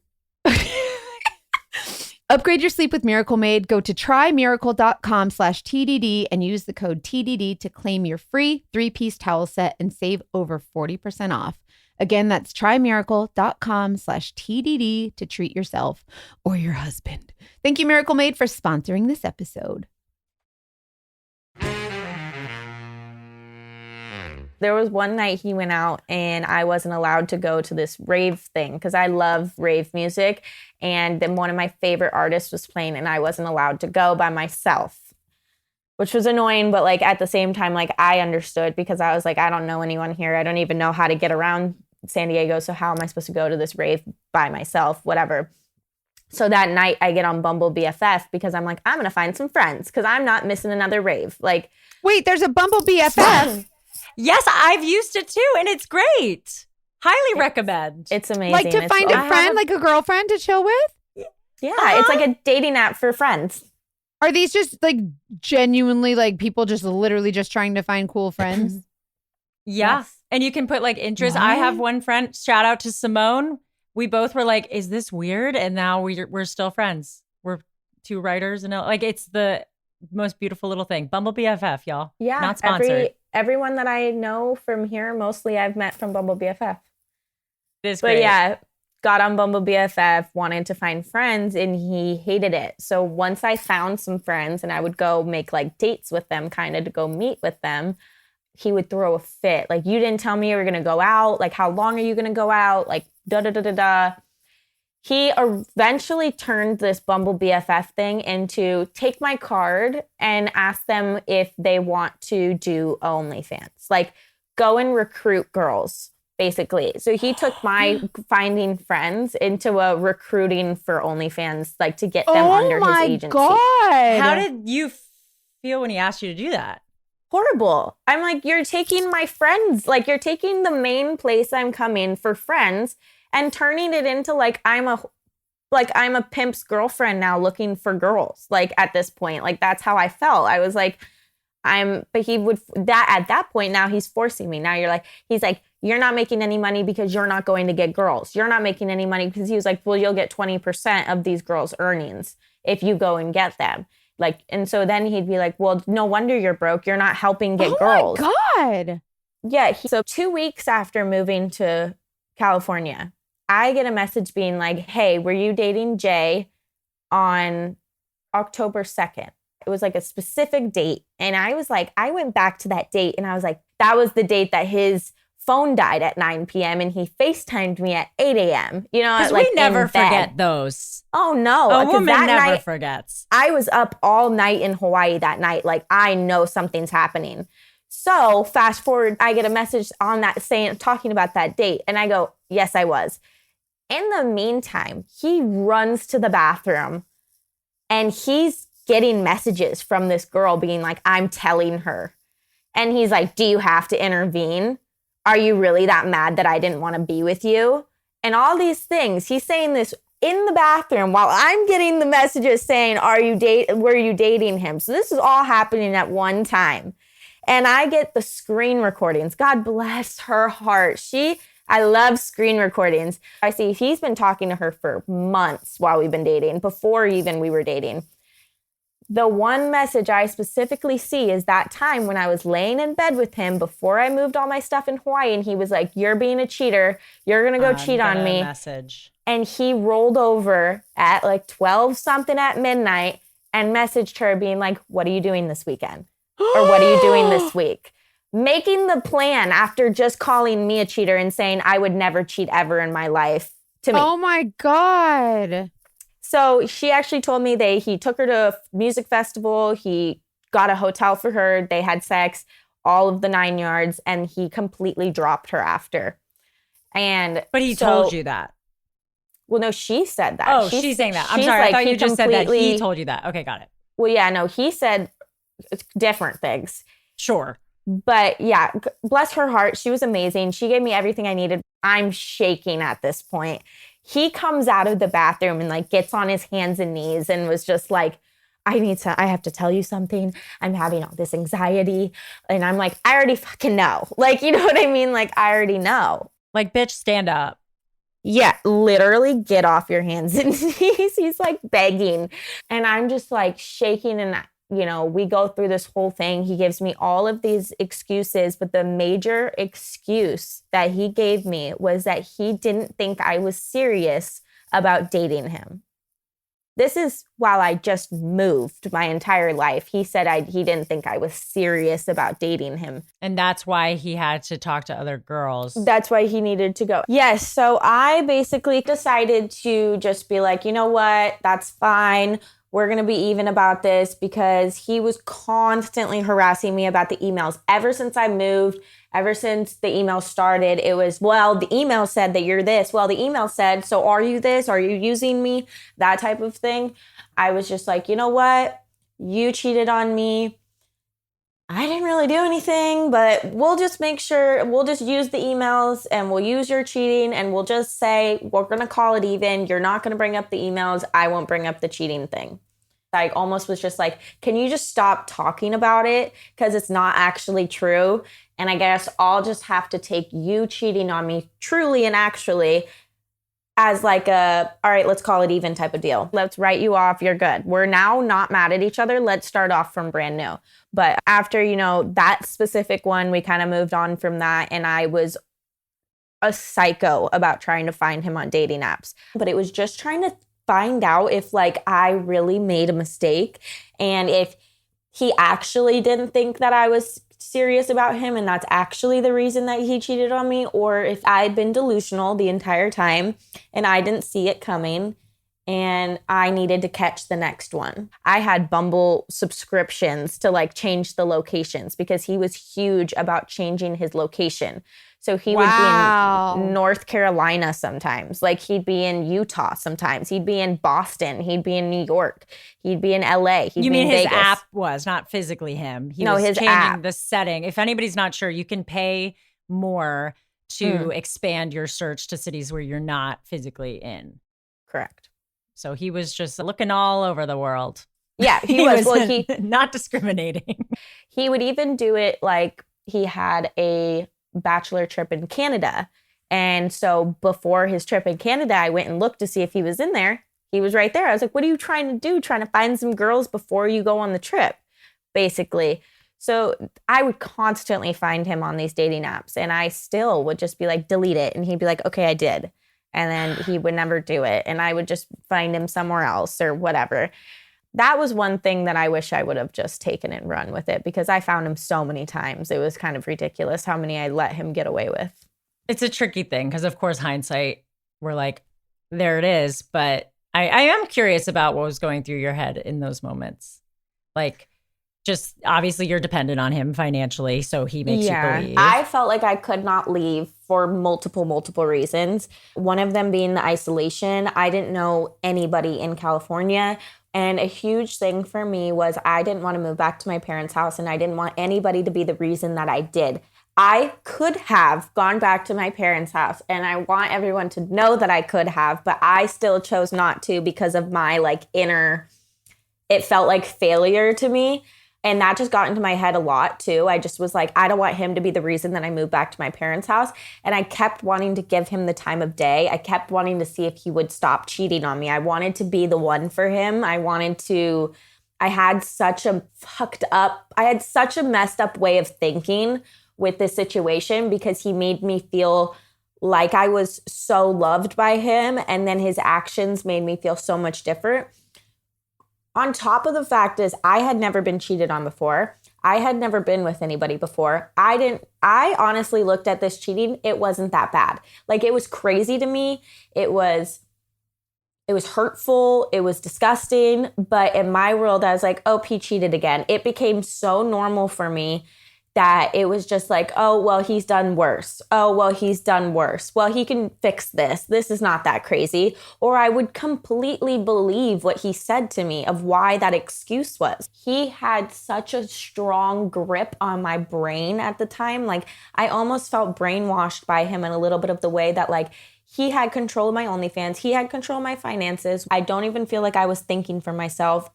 Upgrade your sleep with Miracle Made. Go to trymiracle.com/TDD and use the code TDD to claim your free 3-piece towel set and save over 40% off. Again, that's trymiracle.com/TDD to treat yourself or your husband. Thank you, Miracle Made, for sponsoring this episode. There was one night he went out and I wasn't allowed to go to this rave thing because I love rave music. And then one of my favorite artists was playing and I wasn't allowed to go by myself, which was annoying. But like at the same time, like I understood because I was like, I don't know anyone here. I don't even know how to get around San Diego. So how am I supposed to go to this rave by myself? Whatever. So that night I get on Bumble BFF because I'm like, I'm going to find some friends because I'm not missing another rave. Like, wait, there's a Bumble BFF? Yes, I've used it too, and it's great. Highly recommend. It's amazing. Like to find a friend, like a girlfriend to chill with? Yeah, it's like a dating app for friends. Are these just like genuinely like people just literally just trying to find cool friends? Yeah. Yes. And you can put like interests. I have one friend, shout out to Simone. We both were like, is this weird? And now we're still friends. We're two writers and like it's the most beautiful little thing. Bumble BFF, y'all. Yeah. Not sponsored. Everyone that I know from here, mostly I've met from Bumble BFF. This But yeah, got on Bumble BFF, wanted to find friends, and he hated it. So once I found some friends and I would go make like dates with them, kind of to go meet with them, he would throw a fit. Like, you didn't tell me you were going to go out. Like, how long are you going to go out? Like, da-da-da-da-da. He eventually turned this Bumble BFF thing into take my card and ask them if they want to do OnlyFans. Like, go and recruit girls, basically. So he took my finding friends into a recruiting for OnlyFans, like to get them under his agency. Oh my God. How did you feel when he asked you to do that? Horrible. I'm like, you're taking my friends. Like, you're taking the main place I'm coming for friends and turning it into like I'm a pimp's girlfriend now looking for girls. Like, at this point, like that's how I felt. I was like, but he would at that point now he's forcing me. Now he's like, you're not making any money because you're not going to get girls. You're not making any money because he was like, well, you'll get 20% of these girls' earnings if you go and get them. Like, and so then he'd be like, well, no wonder you're broke. You're not helping get girls. Oh my God. Yeah. So 2 weeks after moving to California, I get a message being like, hey, were you dating Jay on October 2nd? It was like a specific date. And I was like, I went back to that date and I was like, that was the date that his phone died at 9 p.m. and he FaceTimed me at 8 a.m. You know, because like we never forget those. Oh, no. A woman that never night, forgets. I was up all night in Hawaii that night. Like, I know something's happening. So fast forward, I get a message on that talking about that date. And I go, yes, I was. In the meantime, he runs to the bathroom and he's getting messages from this girl being like, I'm telling her. And he's like, do you have to intervene? Are you really that mad that I didn't want to be with you? And all these things. He's saying this in the bathroom while I'm getting the messages saying, were you dating him? So this is all happening at one time. And I get the screen recordings. God bless her heart. I love screen recordings. I see he's been talking to her for months while we've been dating, before even we were dating. The one message I specifically see is that time when I was laying in bed with him before I moved all my stuff in Hawaii, and he was like, you're being a cheater. You're going to go cheat on me. Message. And he rolled over at like 12 something at midnight and messaged her being like, what are you doing this weekend? Or what are you doing this week? Making the plan after just calling me a cheater and saying I would never cheat ever in my life to me. Oh my God. So she actually told me he took her to a music festival. He got a hotel for her. They had sex, all of the 9 yards, and he completely dropped her after. But he told you that. Well, no, she said that. Oh, she's saying that. I'm sorry. I thought you just said that he told you that. Okay, got it. Well, yeah, no, he said different things. Sure. But yeah, bless her heart. She was amazing. She gave me everything I needed. I'm shaking at this point. He comes out of the bathroom and like gets on his hands and knees and was just like, I have to tell you something. I'm having all this anxiety. And I'm like, I already fucking know. Like, you know what I mean? Like, I already know. Like, bitch, stand up. Yeah, literally get off your hands and knees. He's like begging. And I'm just like shaking, and you know, we go through this whole thing. He gives me all of these excuses, but the major excuse that he gave me was that he didn't think I was serious about dating him. This is while I just moved my entire life. He said he didn't think I was serious about dating him. And that's why he had to talk to other girls. That's why he needed to go. Yes. So I basically decided to just be like, you know what? That's fine. We're going to be even about this, because he was constantly harassing me about the emails. Ever since I moved, ever since the email started, it was, well, the email said that you're this. Well, the email said, so are you this? Are you using me? That type of thing. I was just like, you know what? You cheated on me. I didn't really do anything, but we'll just make sure, we'll just use the emails and we'll use your cheating and we'll just say, we're going to call it even. You're not going to bring up the emails. I won't bring up the cheating thing. I almost was just like, can you just stop talking about it? Because it's not actually true. And I guess I'll just have to take you cheating on me truly and actually as like a, all right, let's call it even type of deal. Let's write you off. You're good. We're now not mad at each other. Let's start off from brand new. But after, that specific one, we kind of moved on from that. And I was a psycho about trying to find him on dating apps. But it was just trying to find out if like I really made a mistake and if he actually didn't think that I was serious about him and that's actually the reason that he cheated on me, or if I'd been delusional the entire time and I didn't see it coming and I needed to catch the next one. I had Bumble subscriptions to like change the locations because he was huge about changing his location. So he would be in North Carolina sometimes. Like he'd be in Utah sometimes. He'd be in Boston. He'd be in New York. He'd be in LA. He'd You be mean in his Vegas. app was, not physically him. He No, was his changing app. the setting. If anybody's not sure, you can pay more to expand your search to cities where you're not physically in. Correct. So he was just looking all over the world. Yeah, he was. Well, he not discriminating. He would even do it like he had a bachelor trip in Canada. And so before his trip in Canada, I went and looked to see if he was in there. He was right there. I was like, what are you trying to do? Trying to find some girls before you go on the trip, basically. So I would constantly find him on these dating apps and I still would just be like, delete it. And he'd be like, okay, I did. And then he would never do it. And I would just find him somewhere else or whatever. That was one thing that I wish I would have just taken and run with it because I found him so many times. It was kind of ridiculous how many I let him get away with. It's a tricky thing because, of course, hindsight, we're like, there it is. But I am curious about what was going through your head in those moments. Like, just obviously you're dependent on him financially, so he makes you believe. I felt like I could not leave for multiple reasons. One of them being the isolation. I didn't know anybody in California. And a huge thing for me was I didn't want to move back to my parents' house and I didn't want anybody to be the reason that I did. I could have gone back to my parents' house and I want everyone to know that I could have, but I still chose not to because of my like inner, it felt like failure to me. And that just got into my head a lot too. I just was like, I don't want him to be the reason that I moved back to my parents' house. And I kept wanting to give him the time of day. I kept wanting to see if he would stop cheating on me. I wanted to be the one for him. I had such a messed up way of thinking with this situation because he made me feel like I was so loved by him. And then his actions made me feel so much different. On top of the fact is I had never been cheated on before. I had never been with anybody before. I honestly looked at this cheating. It wasn't that bad. Like it was crazy to me. It was hurtful. It was disgusting. But in my world, I was like, oh, P cheated again. It became so normal for me that it was just like, oh, well, he's done worse. Oh, well, he's done worse. Well, he can fix this. This is not that crazy. Or I would completely believe what he said to me of why that excuse was. He had such a strong grip on my brain at the time. Like I almost felt brainwashed by him in a little bit of the way that like he had control of my OnlyFans. He had control of my finances. I don't even feel like I was thinking for myself.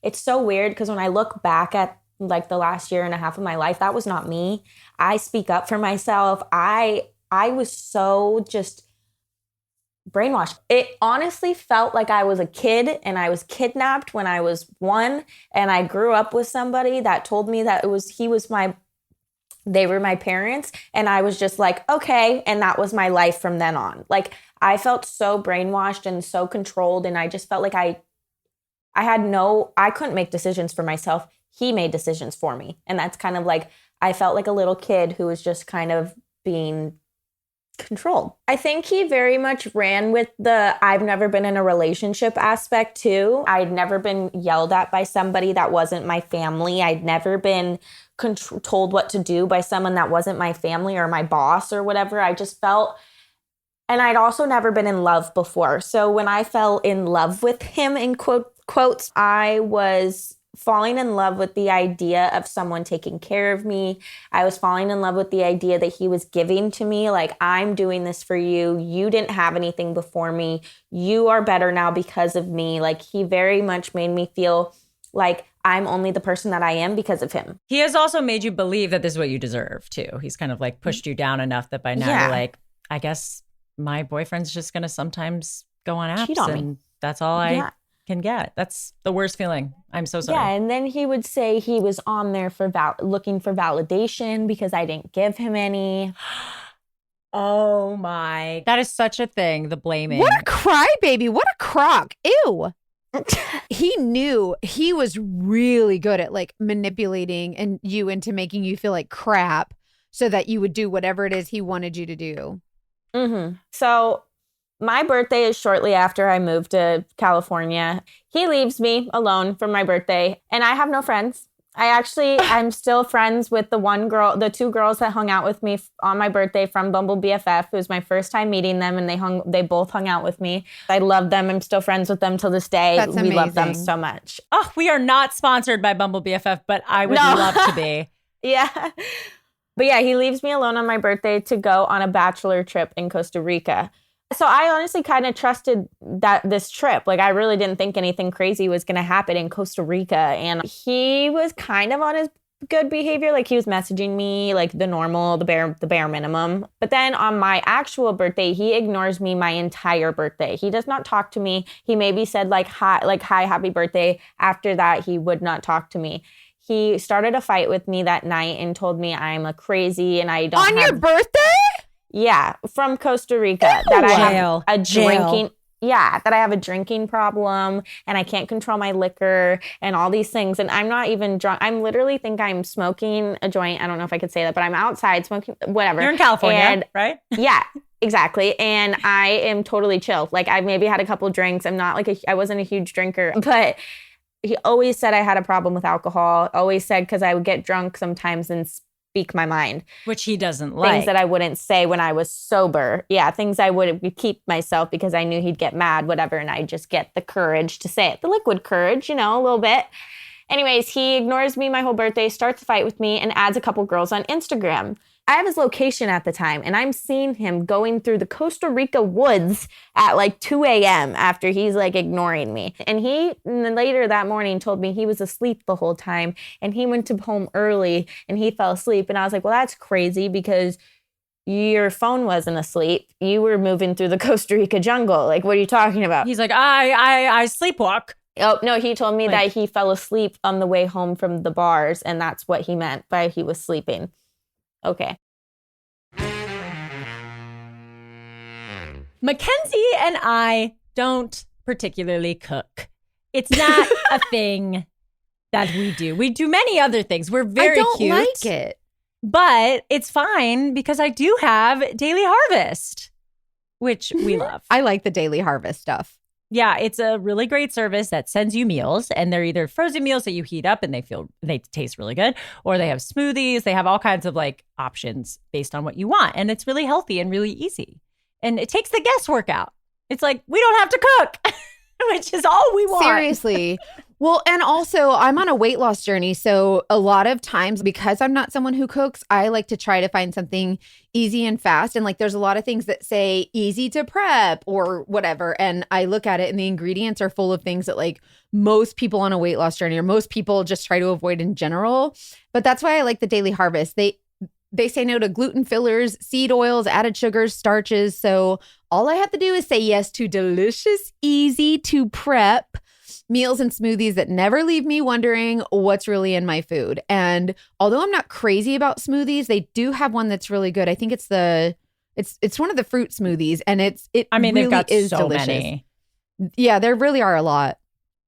It's so weird because when I look back at like the last year and a half of my life, that was not me. I speak up for myself. I was so just brainwashed. It honestly felt like I was a kid and I was kidnapped when I was 1 and I grew up with somebody that told me that they were my parents and I was just like, okay. And that was my life from then on. Like I felt so brainwashed and so controlled and I just felt like I couldn't make decisions for myself. He made decisions for me. And that's kind of like, I felt like a little kid who was just kind of being control. I think he very much ran with the I've never been in a relationship aspect too. I'd never been yelled at by somebody that wasn't my family. I'd never been told what to do by someone that wasn't my family or my boss or whatever. I just felt, and I'd also never been in love before. So when I fell in love with him, in quotes, I was falling in love with the idea of someone taking care of me. I was falling in love with the idea that he was giving to me, like, I'm doing this for you. You didn't have anything before me. You are better now because of me. Like, he very much made me feel like I'm only the person that I am because of him. He has also made you believe that this is what you deserve too. He's kind of like pushed you down enough that by now you're like, I guess my boyfriend's just going to sometimes go on apps cheat on and me. That's all I can get. That's the worst feeling. I'm so sorry. Yeah, and then he would say he was on there for looking for validation because I didn't give him any. Oh my. That is such a thing, the blaming. What a crybaby. What a crock. Ew. He knew he was really good at like manipulating and you into making you feel like crap so that you would do whatever it is he wanted you to do. Mm-hmm. So my birthday is shortly after I moved to California. He leaves me alone for my birthday and I have no friends. I'm still friends with the two girls that hung out with me on my birthday from Bumble BFF. It was my first time meeting them and they both hung out with me. I love them. I'm still friends with them till this day. That's amazing. We love them so much. Oh, we are not sponsored by Bumble BFF, but I would love to be. Yeah. But yeah, he leaves me alone on my birthday to go on a bachelor trip in Costa Rica. So I honestly kind of trusted this trip. Like, I really didn't think anything crazy was going to happen in Costa Rica. And he was kind of on his good behavior. Like, he was messaging me like the normal, the bare minimum. But then on my actual birthday, he ignores me my entire birthday. He does not talk to me. He maybe said hi, happy birthday. After that, he would not talk to me. He started a fight with me that night and told me I'm a crazy and I don't On your birthday? Yeah, from Costa Rica. Ew. That I have a drinking. Yeah, that I have a drinking problem and I can't control my liquor and all these things. And I'm not even drunk. I'm literally think I'm smoking a joint. I don't know if I could say that, but I'm outside smoking, whatever. You're in California, right? Yeah, exactly. And I am totally chill. Like, I maybe had a couple drinks. I'm not like I wasn't a huge drinker, but he always said I had a problem with alcohol. Always said because I would get drunk sometimes and speak my mind. Which he doesn't like. Things that I wouldn't say when I was sober. Yeah, things I would keep myself because I knew he'd get mad, whatever, and I'd just get the courage to say it. The liquid courage, a little bit. Anyways, he ignores me my whole birthday, starts a fight with me, and adds a couple girls on Instagram. I have his location at the time, and I'm seeing him going through the Costa Rica woods at like 2 a.m. after he's like ignoring me. And he later that morning told me he was asleep the whole time, and he went to home early, and he fell asleep. And I was like, well, that's crazy because your phone wasn't asleep. You were moving through the Costa Rica jungle. Like, what are you talking about? He's like, I sleepwalk. Oh, no, he told me that he fell asleep on the way home from the bars, and that's what he meant by he was sleeping. Okay. Mackenzie and I don't particularly cook. It's not a thing that we do. We do many other things. We're very cute. I don't like it. But it's fine because I do have Daily Harvest, which we love. I like the Daily Harvest stuff. Yeah, it's a really great service that sends you meals, and they're either frozen meals that you heat up and they taste really good, or they have smoothies. They have all kinds of like options based on what you want, and it's really healthy and really easy. And it takes the guesswork out. It's like we don't have to cook, which is all we want. Seriously. Well, and also I'm on a weight loss journey. So a lot of times, because I'm not someone who cooks, I like to try to find something easy and fast. And like, there's a lot of things that say easy to prep or whatever. And I look at it and the ingredients are full of things that like most people on a weight loss journey or most people just try to avoid in general. But that's why I like the Daily Harvest. They say no to gluten fillers, seed oils, added sugars, starches. So all I have to do is say yes to delicious, easy to prep meals and smoothies that never leave me wondering what's really in my food. And although I'm not crazy about smoothies, they do have one that's really good. I think it's one of the fruit smoothies, and they've got so delicious. Many. Yeah, there really are a lot.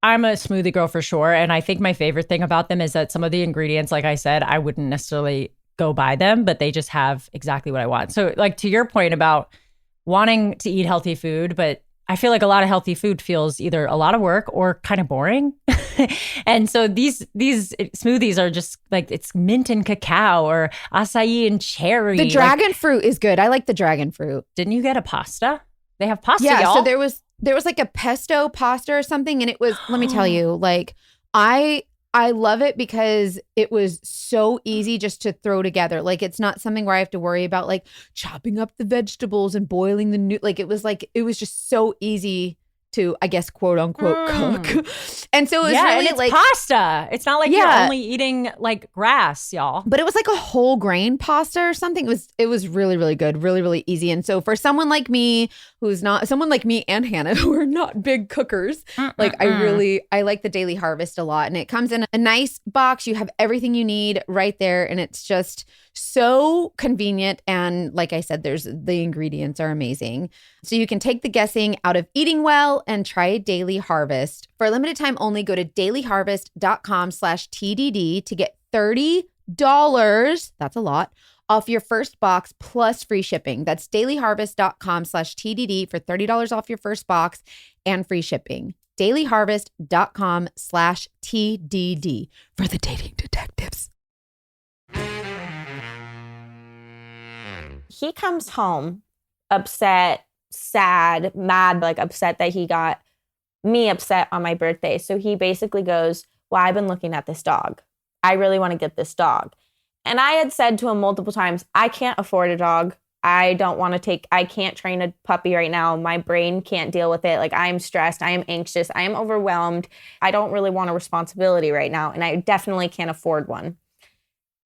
I'm a smoothie girl for sure, and I think my favorite thing about them is that some of the ingredients, like I said, I wouldn't necessarily go buy them, but they just have exactly what I want. So like to your point about wanting to eat healthy food, but I feel like a lot of healthy food feels either a lot of work or kind of boring. And so these smoothies are just like, it's mint and cacao or acai and cherry. The dragon fruit is good. I like the dragon fruit. Didn't you get a pasta? They have pasta, yeah, y'all. So there was like a pesto pasta or something, and it was, let me tell you, like I love it because it was so easy just to throw together. Like it's not something where I have to worry about like chopping up the vegetables and boiling the new. Like it was just so easy to, I guess, quote unquote, cook. And so it was really it's like pasta. It's not like you're only eating like grass, y'all. But it was like a whole grain pasta or something. It was really, really good, really, really easy. And so for someone like me, someone like me and Hannah, who are not big cookers, like I like the Daily Harvest a lot. And it comes in a nice box. You have everything you need right there. And it's just so convenient. And like I said, the ingredients are amazing. So you can take the guessing out of eating well and try Daily Harvest. For a limited time only, go to dailyharvest.com/TDD to get $30. That's a lot. Off your first box plus free shipping. That's dailyharvest.com/TDD for $30 off your first box and free shipping. dailyharvest.com/TDD for the dating detectives. He comes home upset, sad, mad, like upset that he got me upset on my birthday. So he basically goes, well, I've been looking at this dog. I really want to get this dog. And I had said to him multiple times, I can't afford a dog. I can't train a puppy right now. My brain can't deal with it. Like I'm stressed. I am anxious. I am overwhelmed. I don't really want a responsibility right now. And I definitely can't afford one.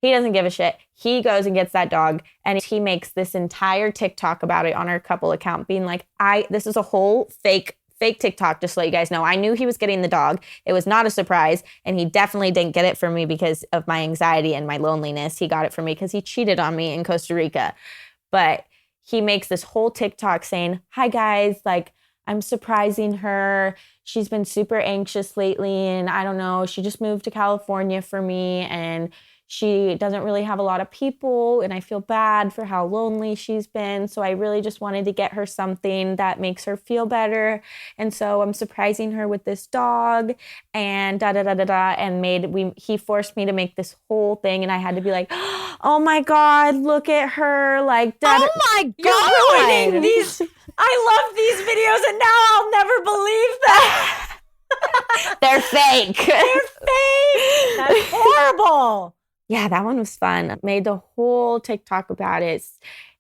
He doesn't give a shit. He goes and gets that dog and he makes this entire TikTok about it on our couple account being like, this is a whole fake TikTok, just to let you guys know. I knew he was getting the dog. It was not a surprise. And he definitely didn't get it for me because of my anxiety and my loneliness. He got it for me because he cheated on me in Costa Rica. But he makes this whole TikTok saying, hi guys, like I'm surprising her. She's been super anxious lately. And I don't know, she just moved to California for me. And she doesn't really have a lot of people, and I feel bad for how lonely she's been. So I really just wanted to get her something that makes her feel better. And so I'm surprising her with this dog and and he forced me to make this whole thing. And I had to be like, oh my God, look at her. Like, oh my God. You're ruining these. I love these videos and now I'll never believe that. They're fake. They're fake. That's horrible. Yeah, that one was fun. Made the whole TikTok about it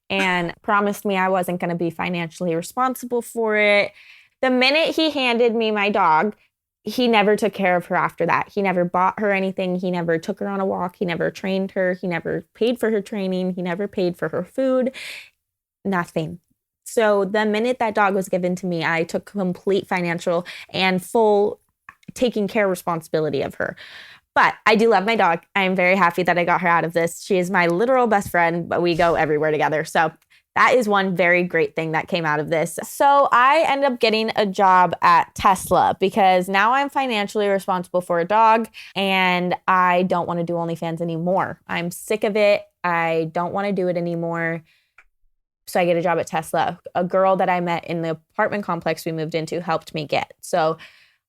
and promised me I wasn't going to be financially responsible for it. The minute he handed me my dog, he never took care of her after that. He never bought her anything. He never took her on a walk. He never trained her. He never paid for her training. He never paid for her food. Nothing. So the minute that dog was given to me, I took complete financial and full taking care responsibility of her. But I do love my dog. I am very happy that I got her out of this. She is my literal best friend, but we go everywhere together. So that is one very great thing that came out of this. So I ended up getting a job at Tesla because now I'm financially responsible for a dog and I don't want to do OnlyFans anymore. I'm sick of it. I don't want to do it anymore. So I get a job at Tesla. A girl that I met in the apartment complex we moved into helped me get. So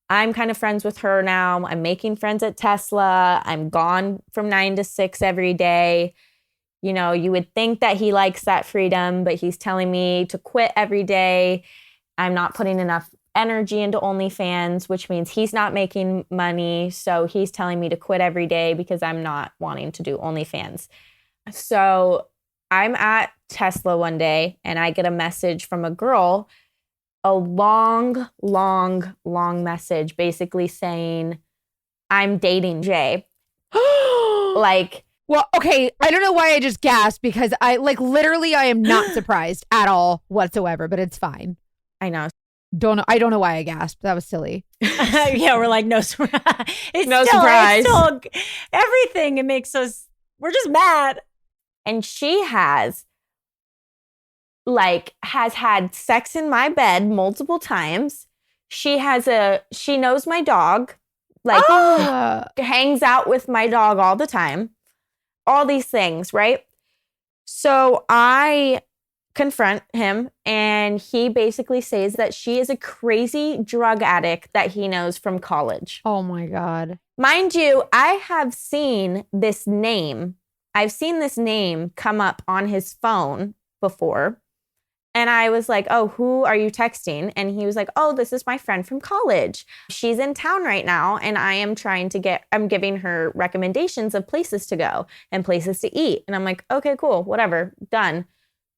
I'm kind of friends with her now. I'm making friends at Tesla. I'm gone from 9 to 6 every day. You know, you would think that he likes that freedom, but he's telling me to quit every day. I'm not putting enough energy into OnlyFans, which means he's not making money. So he's telling me to quit every day because I'm not wanting to do OnlyFans. So I'm at Tesla one day and I get a message from a girl, a long message basically saying, I'm dating Jay. Like, well, okay, I don't know why I just gasped because I am not surprised at all whatsoever, but it's fine. I know. I don't know why I gasped. That was silly. Yeah, we're like, no surprise. Surprise. It's still everything. It makes us, we're just mad. And she has had sex in my bed multiple times. She knows my dog, hangs out with my dog all the time. all these things, right? So I confront him, and he basically says that she is a crazy drug addict that he knows from college. Oh my God. Mind you, I have seen this name. I've seen this name come up on his phone before. And I was like, oh, who are you texting? And he was like, oh, this is my friend from college. She's in town right now. And I'm giving her recommendations of places to go and places to eat. And I'm like, okay, cool, whatever, done.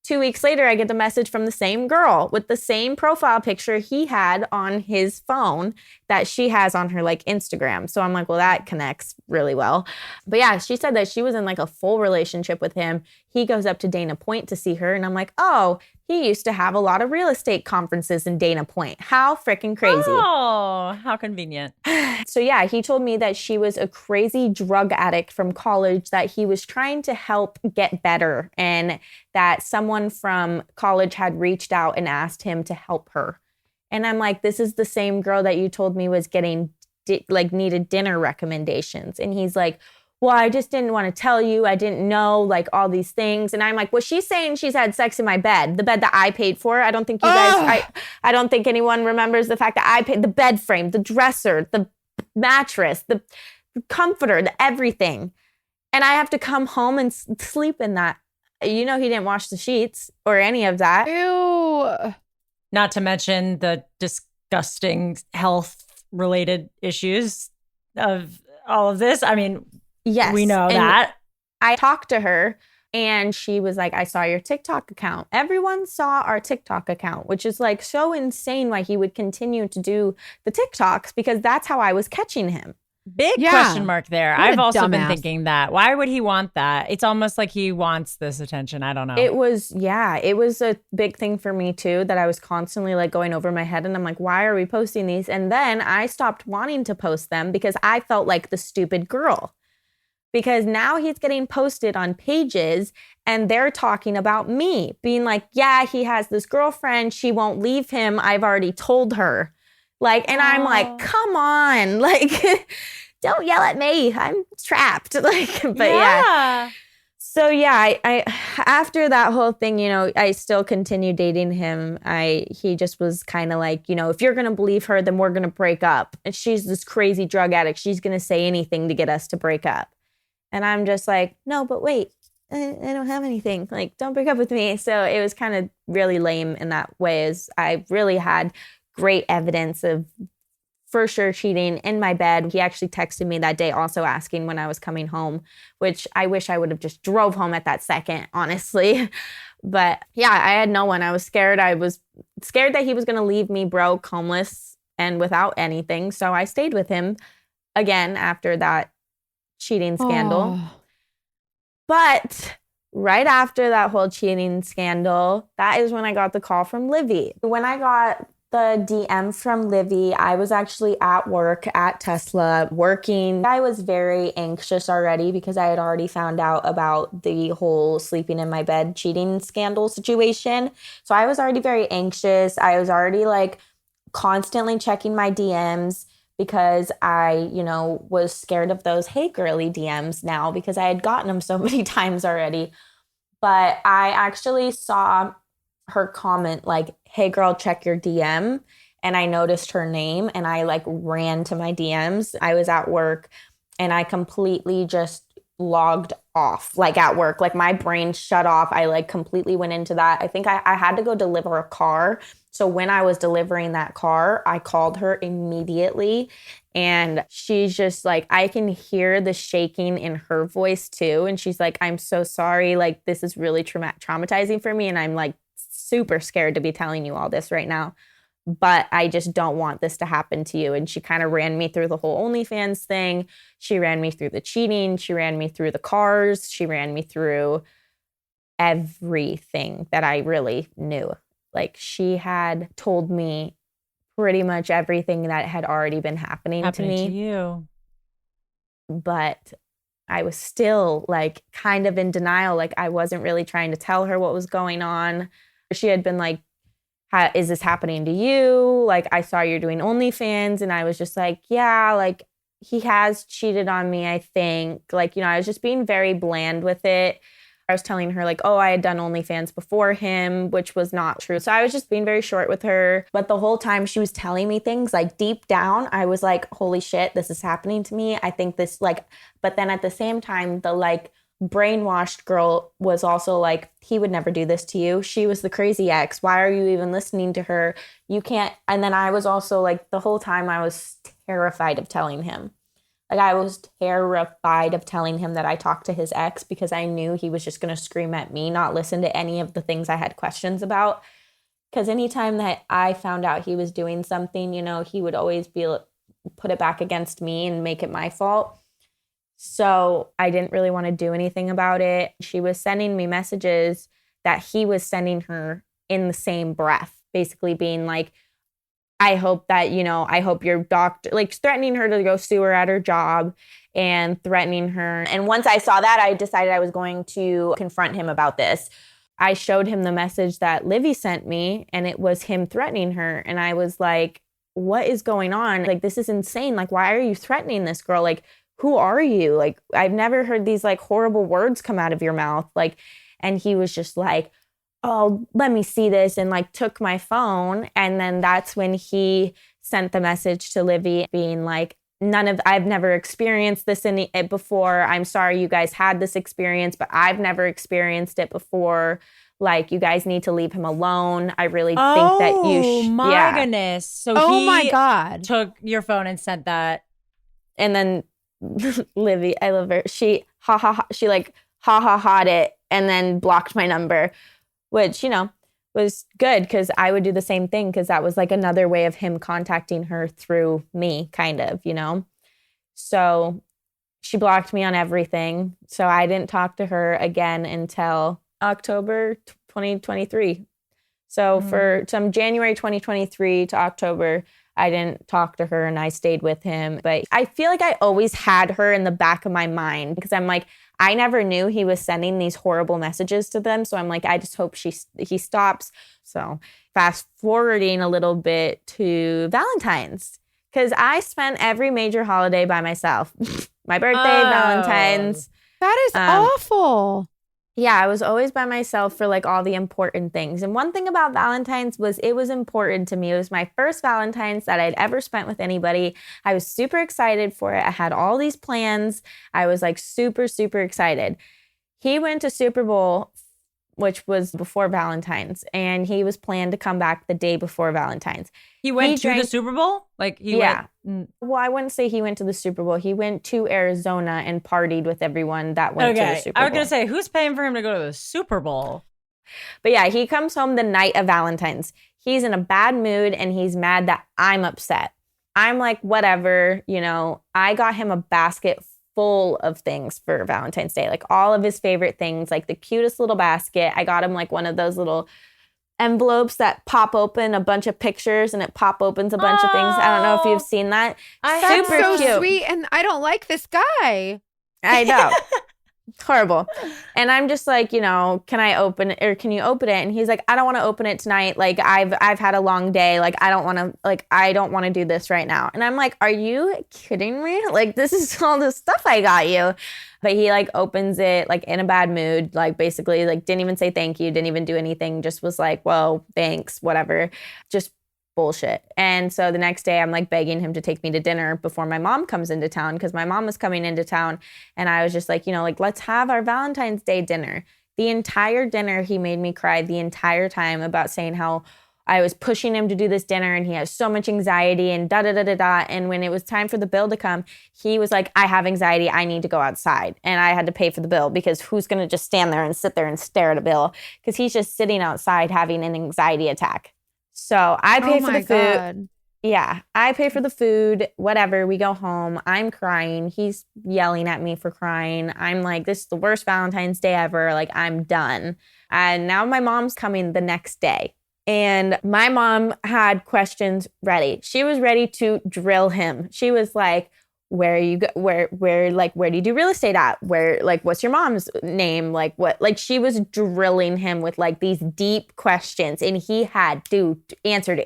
2 weeks later, I get the message from the same girl with the same profile picture he had on his phone that she has on her like Instagram. So I'm like, well, that connects really well. But yeah, she said that she was in like a full relationship with him. He goes up to Dana Point to see her. And I'm like, oh, he used to have a lot of real estate conferences in Dana Point. How freaking crazy. Oh, how convenient. So yeah, he told me that she was a crazy drug addict from college that he was trying to help get better, and that someone from college had reached out and asked him to help her. And I'm like, this is the same girl that you told me was getting needed dinner recommendations. And he's like, well, I just didn't want to tell you. I didn't know like all these things. And I'm like, well, she's saying she's had sex in my bed, the bed that I paid for. I don't think you guys, I don't think anyone remembers the fact that I paid the bed frame, the dresser, the mattress, the comforter, the everything. And I have to come home and sleep in that. You know, he didn't wash the sheets or any of that. Ew. Not to mention the disgusting health-related issues of all of this. I mean, yes, we know and that. I talked to her and she was like, I saw your TikTok account. Everyone saw our TikTok account, which is like so insane why he would continue to do the TikToks, because that's how I was catching him. Big Yeah. question mark there. What a I've also been dumbass. thinking that. Why would he want that? It's almost like he wants this attention. I don't know. It was a big thing for me too, that I was constantly like going over my head, and I'm like, why are we posting these? And then I stopped wanting to post them because I felt like the stupid girl. Because now he's getting posted on pages and they're talking about me, being like, yeah, he has this girlfriend. She won't leave him. I've already told her. Like, and I'm like, come on, like, don't yell at me. I'm trapped. Like, but yeah. So yeah, I after that whole thing, you know, I still continued dating him. He just was kind of like, you know, if you're going to believe her, then we're going to break up. And she's this crazy drug addict. She's going to say anything to get us to break up. And I'm just like, no, but wait, I don't have anything. Like, don't break up with me. So it was kind of really lame in that way, as I really had great evidence of for sure cheating in my bed. He actually texted me that day also asking when I was coming home, which I wish I would have just drove home at that second, honestly. But yeah, I had no one. I was scared. I was scared that he was going to leave me broke, homeless, and without anything. So I stayed with him again after that cheating scandal. Oh. But right after that whole cheating scandal, that is when I got the call from Livy. When I got the DM from Livy, I was actually at work at Tesla working. I was very anxious already because I had already found out about the whole sleeping in my bed cheating scandal situation. So I was already very anxious. I was already like constantly checking my DMs because I, you know, was scared of those hey girly DMs now because I had gotten them so many times already. But I actually saw her comment like, hey girl, check your DM. And I noticed her name and I like ran to my DMs. I was at work and I completely just logged off, like at work, like my brain shut off. I like completely went into that. I think I had to go deliver a car. So when I was delivering that car, I called her immediately and she's just like, I can hear the shaking in her voice too. And she's like, I'm so sorry. Like, this is really traumatizing for me. And I'm like super scared to be telling you all this right now, but I just don't want this to happen to you. And she kind of ran me through the whole OnlyFans thing. She ran me through the cheating. She ran me through the cars. She ran me through everything that I really knew. Like, she had told me pretty much everything that had already been happening to me. To you. But I was still like kind of in denial. Like, I wasn't really trying to tell her what was going on. She had been like, is this happening to you? Like, I saw you're doing OnlyFans. And I was just like, yeah, like, he has cheated on me, I think. Like, you know, I was just being very bland with it. I was telling her like, oh, I had done OnlyFans before him, which was not true. So I was just being very short with her. But the whole time she was telling me things, like deep down, I was like, holy shit, this is happening to me. I think this like, but then at the same time, the like brainwashed girl was also like, he would never do this to you. She was the crazy ex. Why are you even listening to her? You can't. And then I was also like, the whole time I was terrified of telling him. Like, I was terrified of telling him that I talked to his ex because I knew he was just going to scream at me, not listen to any of the things I had questions about. Because anytime that I found out he was doing something, you know, he would always put it back against me and make it my fault. So I didn't really want to do anything about it. She was sending me messages that he was sending her in the same breath, basically being like, I hope that, you know, I hope your doctor, like threatening her to go sue her at her job and threatening her. And once I saw that, I decided I was going to confront him about this. I showed him the message that Livy sent me, and it was him threatening her. And I was like, what is going on? Like, this is insane. Like, why are you threatening this girl? Like, who are you? Like, I've never heard these like horrible words come out of your mouth. Like, and he was just like, oh, let me see this, and like took my phone. And then that's when he sent the message to Livy being like, I've never experienced this before. I'm sorry you guys had this experience, but I've never experienced it before. Like, you guys need to leave him alone. I really think that you Oh my goodness. So my God. Took your phone and sent that. And then Livy, I love her. She like ha'd it and then blocked my number. Which, you know, was good because I would do the same thing because that was like another way of him contacting her through me, kind of, you know. So she blocked me on everything. So I didn't talk to her again until October 2023. So from January 2023 to October, I didn't talk to her and I stayed with him. But I feel like I always had her in the back of my mind because I'm like, I never knew he was sending these horrible messages to them. So I'm like, I just hope he stops. So fast forwarding a little bit to Valentine's, because I spent every major holiday by myself. My birthday, Valentine's. That is awful. Yeah, I was always by myself for like all the important things. And one thing about Valentine's was it was important to me. It was my first Valentine's that I'd ever spent with anybody. I was super excited for it. I had all these plans. I was like super, super excited. He went to Super Bowl, which was before Valentine's, and he was planned to come back the day before Valentine's. He went to the Super Bowl? Like he went? Well, I wouldn't say he went to the Super Bowl. He went to Arizona and partied with everyone that went to the Super Bowl. I was going to say, who's paying for him to go to the Super Bowl? But yeah, he comes home the night of Valentine's. He's in a bad mood and he's mad that I'm upset. I'm like, whatever, you know, I got him a basket full of things for Valentine's Day, like all of his favorite things, like the cutest little basket. I got him like one of those little envelopes that pop open a bunch of pictures and it pop opens a bunch of things. I don't know if you've seen that. That's so cute. Sweet, and I don't like this guy. I know. Horrible. And I'm just like, you know, can I open it, or can you open it? And he's like, I don't want to open it tonight. Like I've had a long day. Like I don't want to do this right now. And I'm like, are you kidding me? Like, this is all the stuff I got you. But he like opens it like in a bad mood, like basically like didn't even say thank you, didn't even do anything, just was like, well, thanks, whatever. Just bullshit. And so the next day I'm like begging him to take me to dinner before my mom comes into town, because my mom was coming into town. And I was just like, you know, like, let's have our Valentine's Day dinner. The entire dinner, he made me cry the entire time about saying how I was pushing him to do this dinner and he has so much anxiety and da-da-da-da-da. And when it was time for the bill to come, he was like, I have anxiety. I need to go outside. And I had to pay for the bill because who's going to just stand there and sit there and stare at a bill? Because he's just sitting outside having an anxiety attack. So I pay for the food. God. Yeah, I pay for the food, whatever. We go home. I'm crying. He's yelling at me for crying. I'm like, this is the worst Valentine's Day ever. Like, I'm done. And now my mom's coming the next day. And my mom had questions ready. She was ready to drill him. She was like, where do you do real estate at? Where, like, what's your mom's name? Like, what? Like, she was drilling him with like these deep questions, and he had to answer.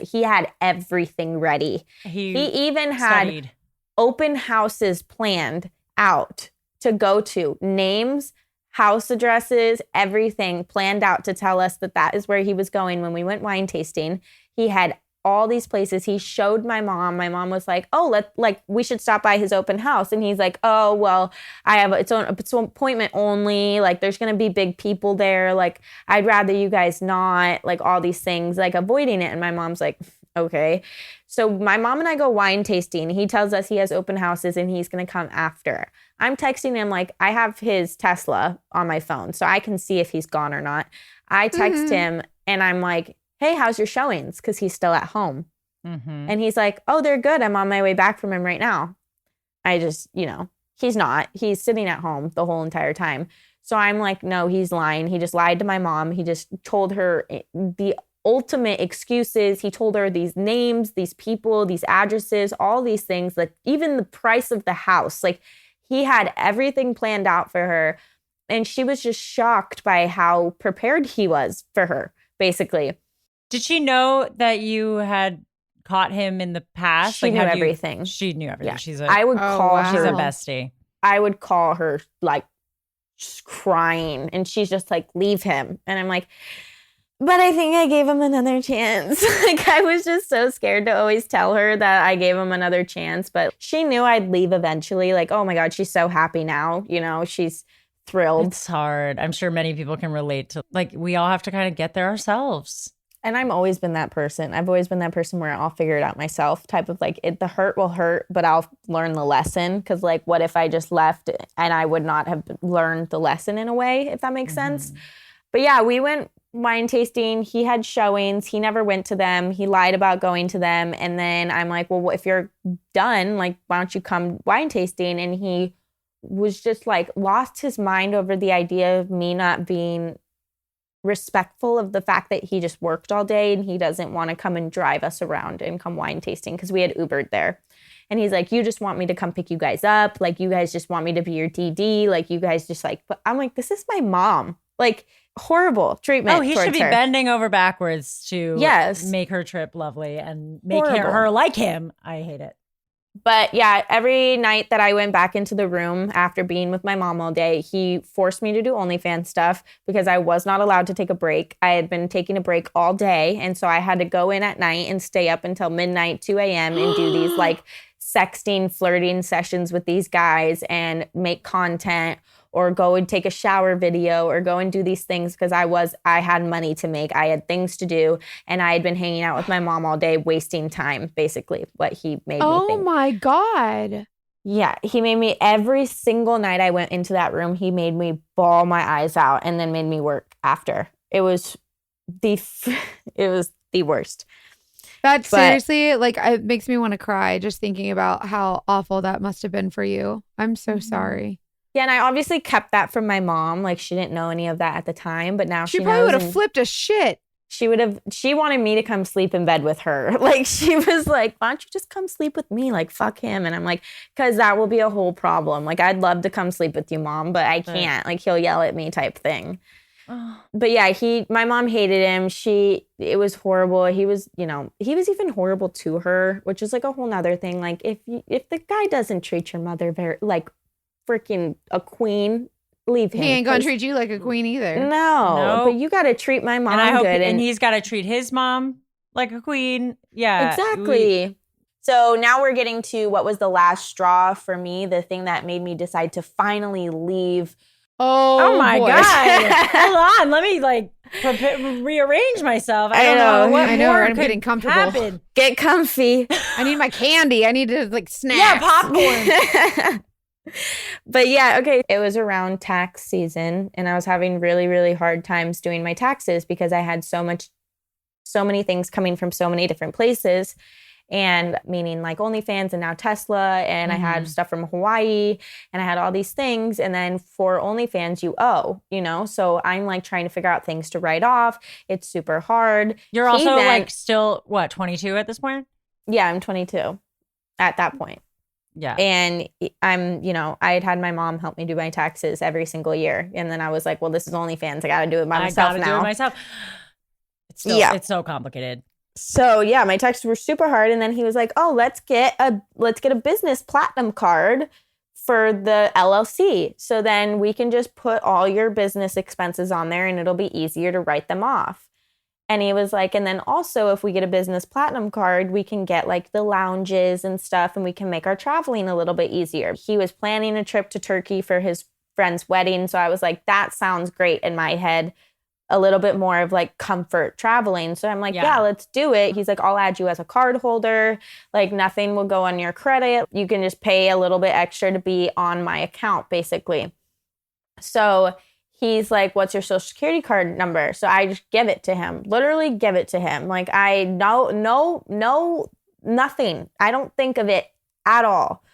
He had everything ready. He even had studied. open houses planned out to go to, names, house addresses, everything planned out to tell us that that is where he was going when we went wine tasting. He had all these places. He showed my mom. My mom was like, oh, we should stop by his open house. And he's like, oh, well, it's appointment only. Like, there's going to be big people there. Like, I'd rather you guys not, like, all these things, like avoiding it. And my mom's like, okay. So my mom and I go wine tasting. He tells us he has open houses and he's going to come after. I'm texting him like, I have his Tesla on my phone so I can see if he's gone or not. I text him and I'm like, hey, how's your showings? Because he's still at home. And he's like, oh, they're good. I'm on my way back from him right now. I just, he's not. He's sitting at home the whole entire time. So I'm like, no, he's lying. He just lied to my mom. He just told her the ultimate excuses. He told her these names, these people, these addresses, all these things, like even the price of the house. Like, he had everything planned out for her. And she was just shocked by how prepared he was for her, basically. Did she know that you had caught him in the past? She knew everything. She knew everything. Yeah. I would call her. She's a bestie. I would call her like just crying. And she's just like, leave him. And I'm like, but I think I gave him another chance. Like, I was just so scared to always tell her that I gave him another chance. But she knew I'd leave eventually. Like, oh my God, she's so happy now. She's thrilled. It's hard. I'm sure many people can relate to, like, we all have to kind of get there ourselves. And I've always been that person. I've always been that person where I'll figure it out myself, type of like, the hurt will hurt, but I'll learn the lesson. Because like, what if I just left and I would not have learned the lesson in a way, if that makes sense? But yeah, we went wine tasting. He had showings. He never went to them. He lied about going to them. And then I'm like, well, if you're done, like, why don't you come wine tasting? And he was just like, lost his mind over the idea of me not being respectful of the fact that he just worked all day and he doesn't want to come and drive us around and come wine tasting because we had Ubered there. And he's like, you just want me to come pick you guys up. Like, you guys just want me to be your DD. Like, you guys just like, but I'm like, this is my mom. Like, horrible treatment. Oh, he should be bending over backwards to make her trip lovely and make her like him. I hate it. But yeah, every night that I went back into the room after being with my mom all day, he forced me to do OnlyFans stuff because I was not allowed to take a break. I had been taking a break all day. And so I had to go in at night and stay up until midnight, 2 a.m. and do these like sexting, flirting sessions with these guys and make content or go and take a shower video or go and do these things because I had money to make. I had things to do. And I had been hanging out with my mom all day, wasting time, basically, what he made me think. Oh my God. Yeah. He made me, every single night I went into that room, he made me bawl my eyes out and then made me work after. It was the worst. Seriously, like, it makes me want to cry just thinking about how awful that must have been for you. I'm so sorry. Yeah, and I obviously kept that from my mom. Like, she didn't know any of that at the time, but now she knows. She probably would have flipped a shit. She wanted me to come sleep in bed with her. Like, she was like, why don't you just come sleep with me? Like, fuck him. And I'm like, because that will be a whole problem. Like, I'd love to come sleep with you, Mom, but I can't. Like, he'll yell at me type thing. But yeah, my mom hated him. It was horrible. He was even horrible to her, which is like a whole nother thing. Like, if the guy doesn't treat your mother very, like, freaking a queen, leave him. He ain't gonna treat you like a queen either. No, but you got to treat my mom good. And he's got to treat his mom like a queen. Yeah, exactly. So now we're getting to what was the last straw for me, the thing that made me decide to finally leave. Oh my God. Hold on. Let me rearrange myself. I don't know. I know. I'm getting comfortable. Happen. Get comfy. I need my candy. I need to snack. Yeah, popcorn. But yeah, okay. It was around tax season and I was having really, really hard times doing my taxes because I had so many things coming from so many different places. And meaning like OnlyFans and now Tesla. And I had stuff from Hawaii and I had all these things. And then for OnlyFans, you owe, so I'm like trying to figure out things to write off. It's super hard. You're also like still, 22 at this point? Yeah, I'm 22 at that point. Yeah. And I'm, I had my mom help me do my taxes every single year. And then I was like, well, this is OnlyFans. I got to do it by myself now. Do it myself. It's so complicated. So yeah, my texts were super hard. And then he was like, oh, let's get a business platinum card for the LLC. So then we can just put all your business expenses on there and it'll be easier to write them off. And he was like, and then also if we get a business platinum card, we can get like the lounges and stuff and we can make our traveling a little bit easier. He was planning a trip to Turkey for his friend's wedding. So I was like, that sounds great in my head. A little bit more of like comfort traveling. So I'm like, yeah, let's do it. He's like, I'll add you as a card holder. Like nothing will go on your credit. You can just pay a little bit extra to be on my account, basically. So he's like, what's your social security card number? So I just give it to him, literally give it to him. Like I no, nothing. I don't think of it at all.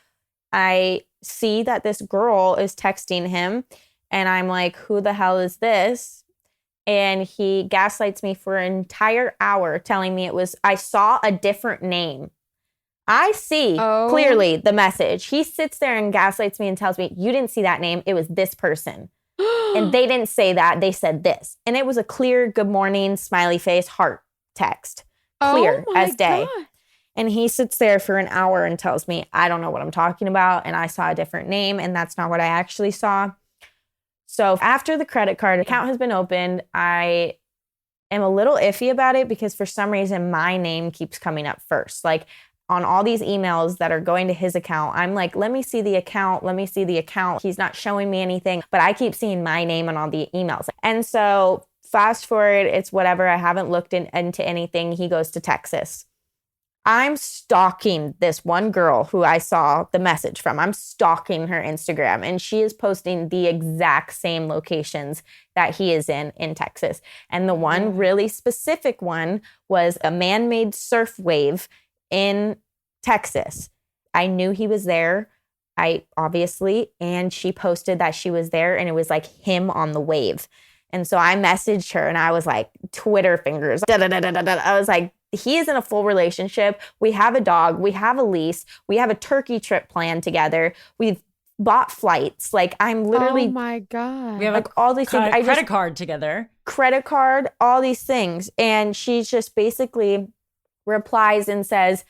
I see that this girl is texting him and I'm like, who the hell is this? And he gaslights me for an entire hour telling me I saw a different name. I see clearly the message. He sits there and gaslights me and tells me, you didn't see that name. It was this person. And they didn't say that. They said this. And it was a clear good morning, smiley face, heart text. Clear as day. God. And he sits there for an hour and tells me, I don't know what I'm talking about. And I saw a different name. And that's not what I actually saw. So after the credit card account has been opened, I am a little iffy about it because for some reason my name keeps coming up first. Like on all these emails that are going to his account, I'm like, let me see the account. Let me see the account. He's not showing me anything, but I keep seeing my name on all the emails. And so fast forward, it's whatever. I haven't looked into anything. He goes to Texas. I'm stalking this one girl who I saw the message from. I'm stalking her Instagram and she is posting the exact same locations that he is in Texas. And the one really specific one was a man-made surf wave in Texas. I knew he was there. And she posted that she was there and it was like him on the wave. And so I messaged her and I was like, Twitter fingers. I was like, he is in a full relationship. We have a dog. We have a lease. We have a Turkey trip planned together. We've bought flights. Like I'm literally. Oh my God. We have like all these things. Credit card together. Credit card, all these things. And she just basically replies and says,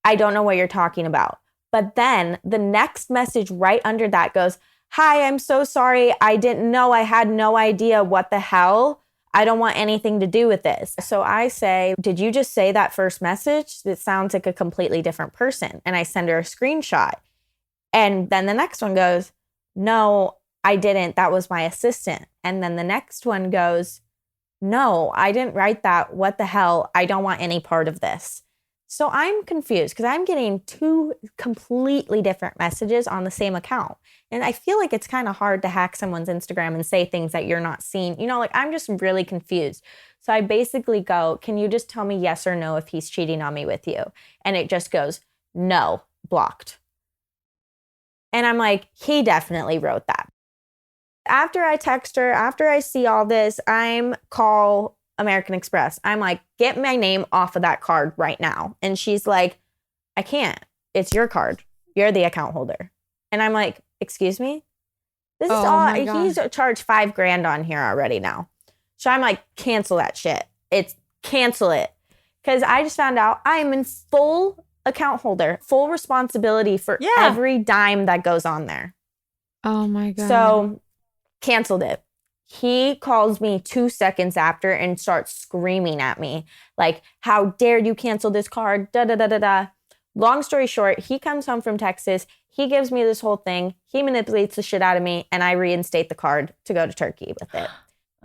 I don't know what you're talking about. But then the next message right under that goes, hi, I'm so sorry. I didn't know. I had no idea. What the hell? I don't want anything to do with this. So I say, did you just say that first message? It sounds like a completely different person. And I send her a screenshot. And then the next one goes, no, I didn't. That was my assistant. And then the next one goes, no, I didn't write that. What the hell? I don't want any part of this. So I'm confused because I'm getting two completely different messages on the same account. And I feel like it's kind of hard to hack someone's Instagram and say things that you're not seeing. You know, like I'm just really confused. So I basically go, can you just tell me yes or no if he's cheating on me with you? And it just goes, no, blocked. And I'm like, he definitely wrote that. After I text her, after I see all this, I'm call American Express. I'm like, get my name off of that card right now. And she's like, I can't. It's your card. You're the account holder. And I'm like, excuse me? This is all, he's charged $5,000 on here already now. So I'm like, cancel that shit. Cancel it. Because I just found out I am in full account holder, full responsibility for every dime that goes on there. Oh my God. So canceled it. He calls me 2 seconds after and starts screaming at me like, how dare you cancel this card? Da, da, da, da, da. Long story short, he comes home from Texas. He gives me this whole thing. He manipulates the shit out of me and I reinstate the card to go to Turkey with it.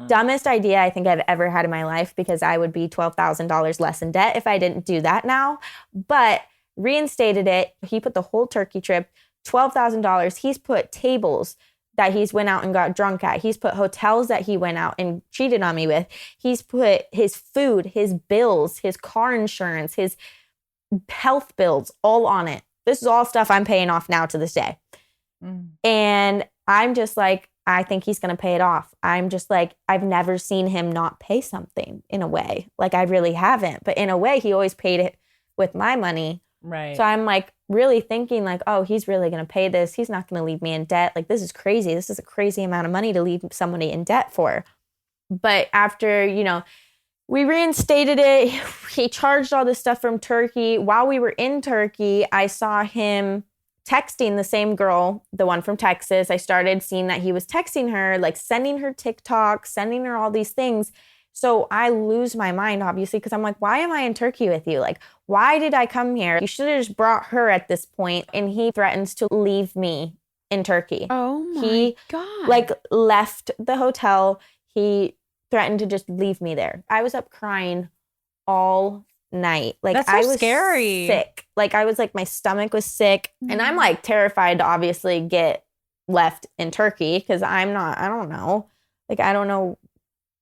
Dumbest idea I think I've ever had in my life because I would be $12,000 less in debt if I didn't do that now. But reinstated it. He put the whole Turkey trip, $12,000. He's put tables that he's went out and got drunk at. He's put hotels that he went out and cheated on me with. He's put his food, his bills, his car insurance, his health bills all on it. This is all stuff I'm paying off now to this day. And I'm just like, I think he's going to pay it off. I'm just like, I've never seen him not pay something in a way. Like I really haven't. But in a way, he always paid it with my money. Right. So I'm like really thinking like, oh, he's really going to pay this. He's not going to leave me in debt. Like this is crazy. This is a crazy amount of money to leave somebody in debt for. But after, We reinstated it. He charged all this stuff from Turkey. While we were in Turkey, I saw him texting the same girl, the one from Texas. I started seeing that he was texting her, like sending her TikTok, sending her all these things. So I lose my mind, obviously, because I'm like, why am I in Turkey with you? Like, why did I come here? You should have just brought her at this point. And he threatens to leave me in Turkey. Oh my God. Like left the hotel. He threatened to just leave me there. I was up crying all night. Like That's so I was scary. sick. Like I was like, my stomach was sick. And I'm like terrified to obviously get left in Turkey because I don't know. Like I don't know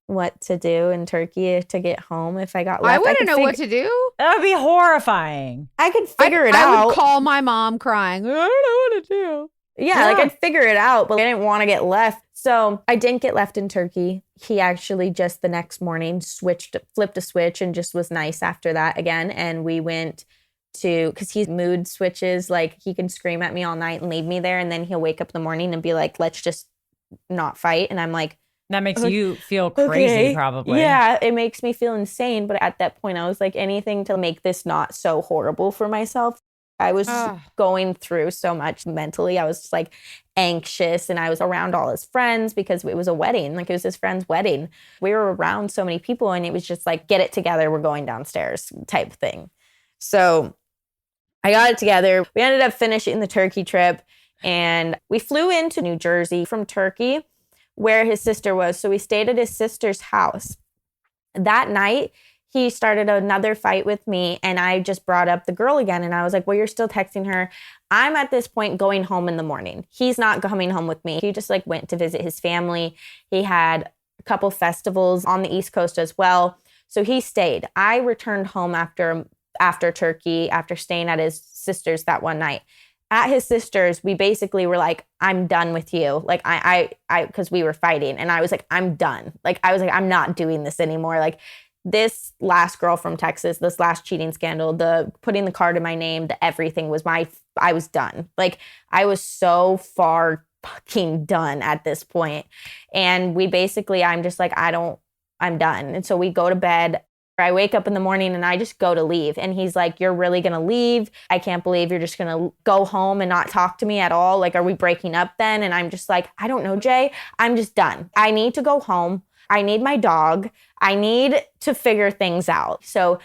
what to do in Turkey to get home if I got left. I wouldn't know what to do. That would be horrifying. I could figure it out. I would call my mom crying. I don't know what to do. Yeah, like I'd figure it out, but I didn't want to get left. So I didn't get left in Turkey. He actually just the next morning flipped a switch and just was nice after that again. And we went to, because he mood switches, like he can scream at me all night and leave me there. And then he'll wake up in the morning and be like, let's just not fight. And I'm like, that makes you feel crazy, probably. Yeah, it makes me feel insane. But at that point, I was like, anything to make this not so horrible for myself. I was going through so much mentally. I was just like anxious and I was around all his friends because it was a wedding. Like it was his friend's wedding. We were around so many people and it was just like, get it together. We're going downstairs type thing. So I got it together. We ended up finishing the Turkey trip and we flew into New Jersey from Turkey where his sister was. So we stayed at his sister's house. That night, he started another fight with me and I just brought up the girl again. And I was like, well, you're still texting her. I'm at this point going home in the morning. He's not coming home with me. He just like went to visit his family. He had a couple festivals on the East Coast as well. So he stayed. I returned home after Turkey, after staying at his sister's that one night. At his sister's, we basically were like, I'm done with you. Like I, because we were fighting and I was like, I'm done. Like, I was like, I'm not doing this anymore. Like, this last girl from Texas, this last cheating scandal, the putting the card in my name, the everything was I was done. Like I was so far fucking done at this point. And we basically, I'm just like, I'm done. And so we go to bed. I wake up in the morning and I just go to leave. And he's like, you're really going to leave? I can't believe you're just going to go home and not talk to me at all. Like, are we breaking up then? And I'm just like, I don't know, Jay. I'm just done. I need to go home. I need my dog. I need to figure things out. So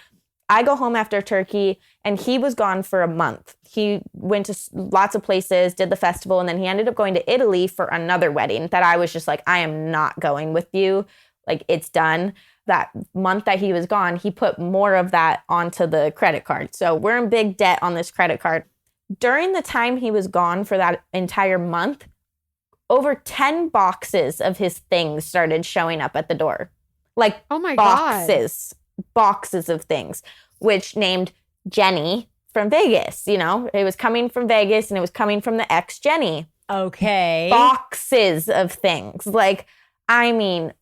I go home after Turkey and he was gone for a month. He went to lots of places, did the festival, and then he ended up going to Italy for another wedding that I was just like, I am not going with you. Like, it's done. That month that he was gone, he put more of that onto the credit card. So we're in big debt on this credit card. During the time he was gone for that entire month, over 10 boxes of his things started showing up at the door. Like, oh my boxes of things, which named Jenny from Vegas. You know, it was coming from Vegas and it was coming from the ex Jenny. Okay. Boxes of things. Like, I mean,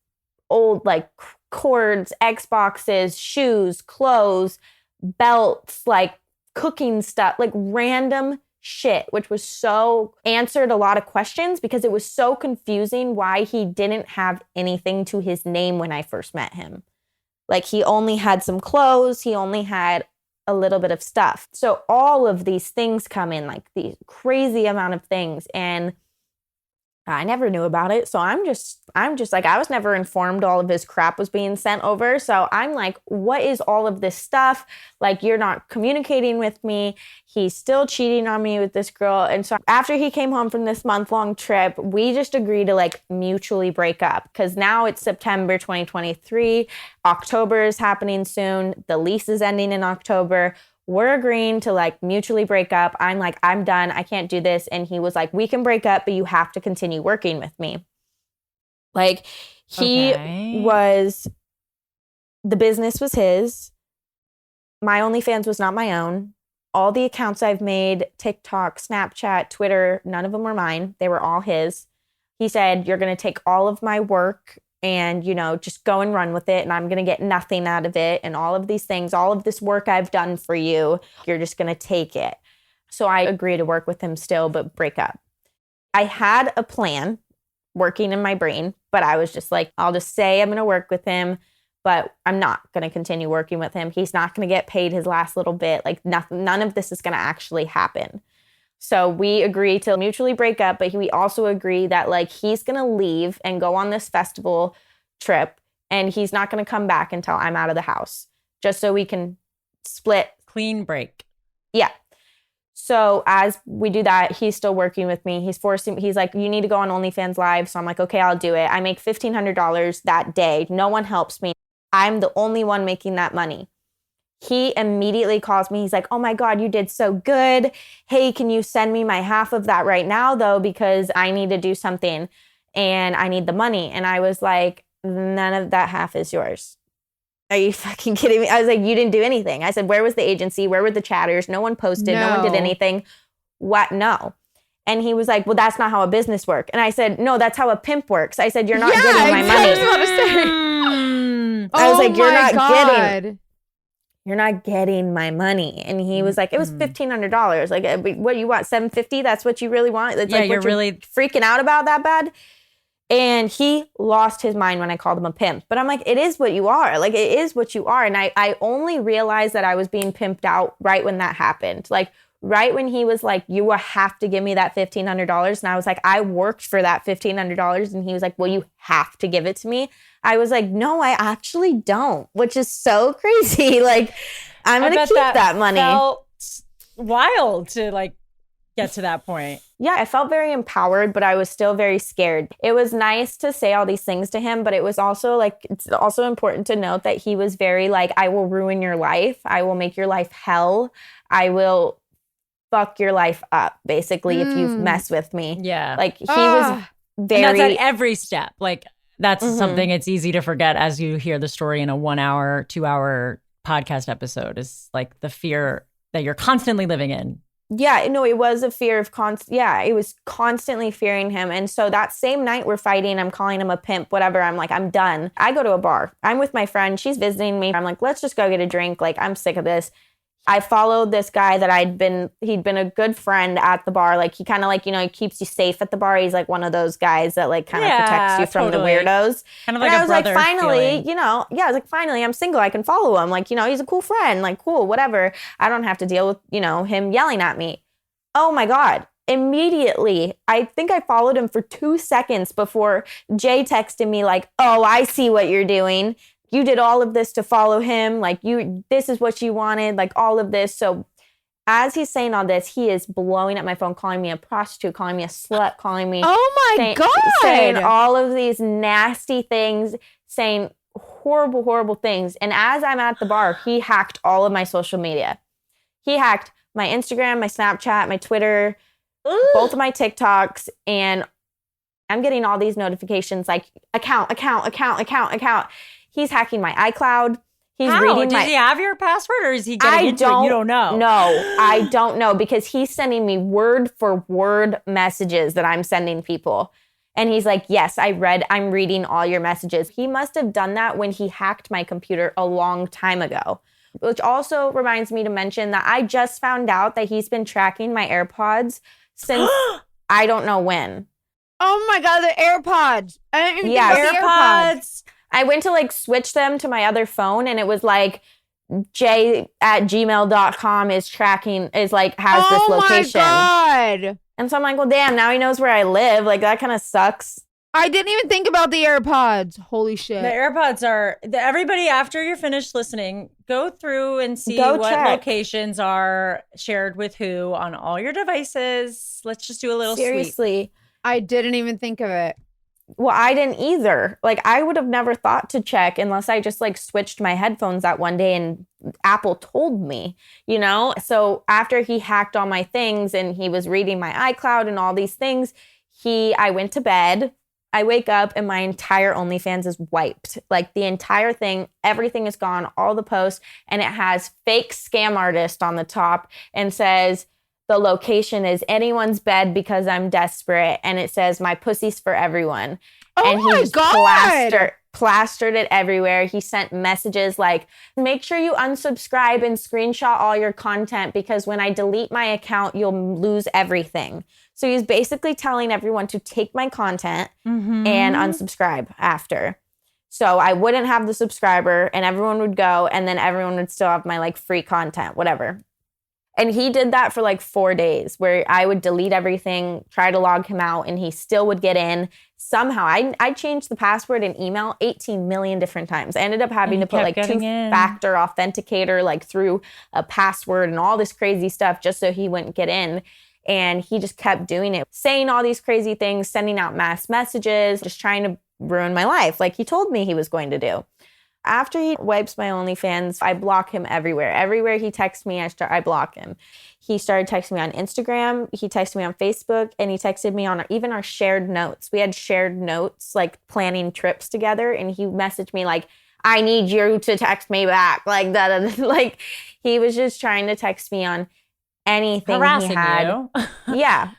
old like cords, Xboxes, shoes, clothes, belts, like cooking stuff, like random shit, which was so answered a lot of questions because it was so confusing why he didn't have anything to his name when I first met him. Like, he only had some clothes, he only had a little bit of stuff. So all of these things come in, like these crazy amount of things, and I never knew about it. So I'm just like, I was never informed all of his crap was being sent over. So I'm like, what is all of this stuff? Like, you're not communicating with me. He's still cheating on me with this girl. And so after he came home from this month-long trip, we just agreed to like mutually break up because now it's September 2023. October is happening soon. The lease is ending in October. We're agreeing to like mutually break up. I'm like, I'm done. I can't do this. And he was like, we can break up, but you have to continue working with me. Like, he was, the business was his. My OnlyFans was not my own. All the accounts I've made, TikTok, Snapchat, Twitter, none of them were mine. They were all his. He said, you're going to take all of my work and, you know, just go and run with it. And I'm going to get nothing out of it. And all of these things, all of this work I've done for you, you're just going to take it. So I agree to work with him still, but break up. I had a plan working in my brain, but I was just like, I'll just say I'm going to work with him, but I'm not going to continue working with him. He's not going to get paid his last little bit. Like nothing, none of this is going to actually happen. So we agree to mutually break up, but we also agree that like he's going to leave and go on this festival trip and he's not going to come back until I'm out of the house, just so we can split. Clean break. Yeah. So as we do that, he's still working with me. He's like, you need to go on OnlyFans Live. So I'm like, okay, I'll do it. I make $1,500 that day. No one helps me. I'm the only one making that money. He immediately calls me. He's like, oh my God, you did so good. Hey, can you send me my half of that right now though? Because I need to do something and I need the money. And I was like, none of that half is yours. Are you fucking kidding me? I was like, you didn't do anything. I said, where was the agency? Where were the chatters? No one posted. No one did anything. What? No. And he was like, well, that's not how a business works. And I said, no, that's how a pimp works. I said, you're not getting my money. I was about to say. I was like, you're not getting my money. And he was like, it was $1,500. Like, what you want? $750? That's what you really want? It's like, you're really freaking out about that bad? And he lost his mind when I called him a pimp. But I'm like, it is what you are. Like, it is what you are. And I only realized that I was being pimped out right when that happened. Like, right when he was like, you will have to give me that $1,500. And I was like, I worked for that $1,500. And he was like, well, you have to give it to me. I was like, no, I actually don't, which is so crazy. Like, I'm going to keep that money. Felt wild to like get to that point. Yeah, I felt very empowered, but I was still very scared. It was nice to say all these things to him, but it was also like, it's also important to note that he was very like, I will ruin your life. I will make your life hell. I will fuck your life up, basically, if you mess with me. Yeah. Like, he was very... And that's at every step. Like, that's something it's easy to forget as you hear the story in a 1 hour, 2 hour podcast episode, is like the fear that you're constantly living in. Yeah, no, it was a fear of it was constantly fearing him. And so that same night we're fighting, I'm calling him a pimp, whatever. I'm like, I'm done. I go to a bar. I'm with my friend. She's visiting me. I'm like, let's just go get a drink. Like, I'm sick of this. I followed this guy that he'd been a good friend at the bar. Like, he kind of like, he keeps you safe at the bar. He's like one of those guys that like kind of protects you from the weirdos. Kind of like a brother finally, feeling. I was like, finally, I'm single. I can follow him. Like, he's a cool friend. Like, cool, whatever. I don't have to deal with, him yelling at me. Oh my God. Immediately, I think I followed him for 2 seconds before Jay texted me like, oh, I see what you're doing. You did all of this to follow him. Like, this is what you wanted, like all of this. So as he's saying all this, he is blowing up my phone, calling me a prostitute, calling me a slut, calling me. Oh my God. Saying all of these nasty things, saying horrible, horrible things. And as I'm at the bar, he hacked all of my social media. He hacked my Instagram, my Snapchat, my Twitter, both of my TikToks. And I'm getting all these notifications like account. He's hacking my iCloud. He's reading Does he have your password, or is he getting into it? You don't know. No, I don't know, because he's sending me word for word messages that I'm sending people. And he's like, yes, I'm reading all your messages. He must have done that when he hacked my computer a long time ago. Which also reminds me to mention that I just found out that he's been tracking my AirPods since I don't know when. Oh my God, the AirPods. AirPods. I went to like switch them to my other phone, and it was like j@gmail.com has this location. Oh my God. And so I'm like, well, damn, now he knows where I live. Like, that kind of sucks. I didn't even think about the AirPods. Holy shit. The AirPods are, everybody, after you're finished listening, go through and see what locations are shared with who on all your devices. Let's just do a little Seriously. sweep. I didn't even think of it. Well, I didn't either. Like, I would have never thought to check unless I just like switched my headphones that one day and Apple told me, So after he hacked all my things and he was reading my iCloud and all these things, I went to bed. I wake up and my entire OnlyFans is wiped. Like, the entire thing, everything is gone, all the posts, and it has fake scam artist on the top and says, the location is anyone's bed because I'm desperate. And it says, my pussy's for everyone. Oh and he my just God. plastered it everywhere. He sent messages like, make sure you unsubscribe and screenshot all your content, because when I delete my account, you'll lose everything. So he's basically telling everyone to take my content and unsubscribe after. So I wouldn't have the subscriber and everyone would go and then everyone would still have my like free content, whatever. And he did that for like 4 days where I would delete everything, try to log him out, and he still would get in. Somehow I changed the password in email 18 million different times. I ended up having to put like two-factor authenticator like through a password and all this crazy stuff just so he wouldn't get in. And he just kept doing it, saying all these crazy things, sending out mass messages, just trying to ruin my life like he told me he was going to do. After he wipes my OnlyFans, I block him everywhere. Everywhere he texts me, I block him. He started texting me on Instagram. He texted me on Facebook. And he texted me on even our shared notes. We had shared notes, like planning trips together. And he messaged me like, I need you to text me back. Like that. Like he was just trying to text me on anything harassing he had. You. Yeah.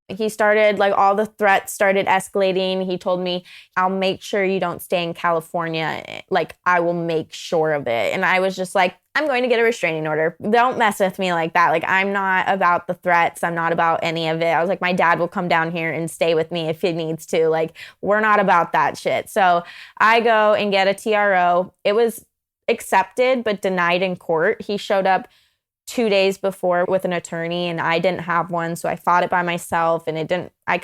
He started, like, all the threats started escalating. He told me, I'll make sure you don't stay in California. Like, I will make sure of it. And I was just like, I'm going to get a restraining order. Don't mess with me like that. Like, I'm not about the threats. I'm not about any of it. I was like, my dad will come down here and stay with me if he needs to. Like, we're not about that shit. So I go and get a TRO. It was accepted but denied in court. He showed up 2 days before with an attorney and I didn't have one. So I fought it by myself and I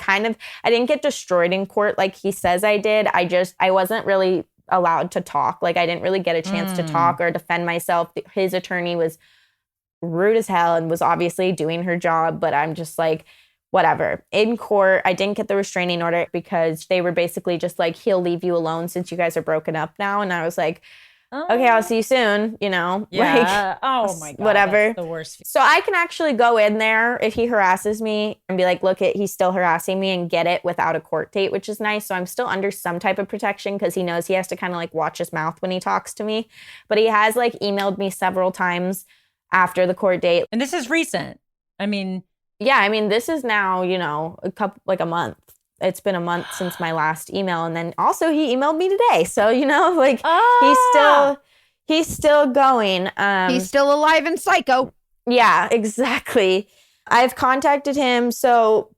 didn't get destroyed in court like he says I did. I wasn't really allowed to talk. Like I didn't really get a chance to talk or defend myself. His attorney was rude as hell and was obviously doing her job, but I'm just like, whatever. In court, I didn't get the restraining order because they were basically just like, he'll leave you alone since you guys are broken up now. And I was like, okay, I'll see you soon, Yeah. like, oh my God. Whatever. That's the worst. So I can actually go in there if he harasses me and be like, look, he's still harassing me and get it without a court date, which is nice. So I'm still under some type of protection because he knows he has to kind of like watch his mouth when he talks to me. But he has like emailed me several times after the court date. And this is recent. I mean, this is now, a month. It's been a month since my last email. And then also he emailed me today. So, he's still going. He's still alive and psycho. Yeah, exactly. I've contacted him. So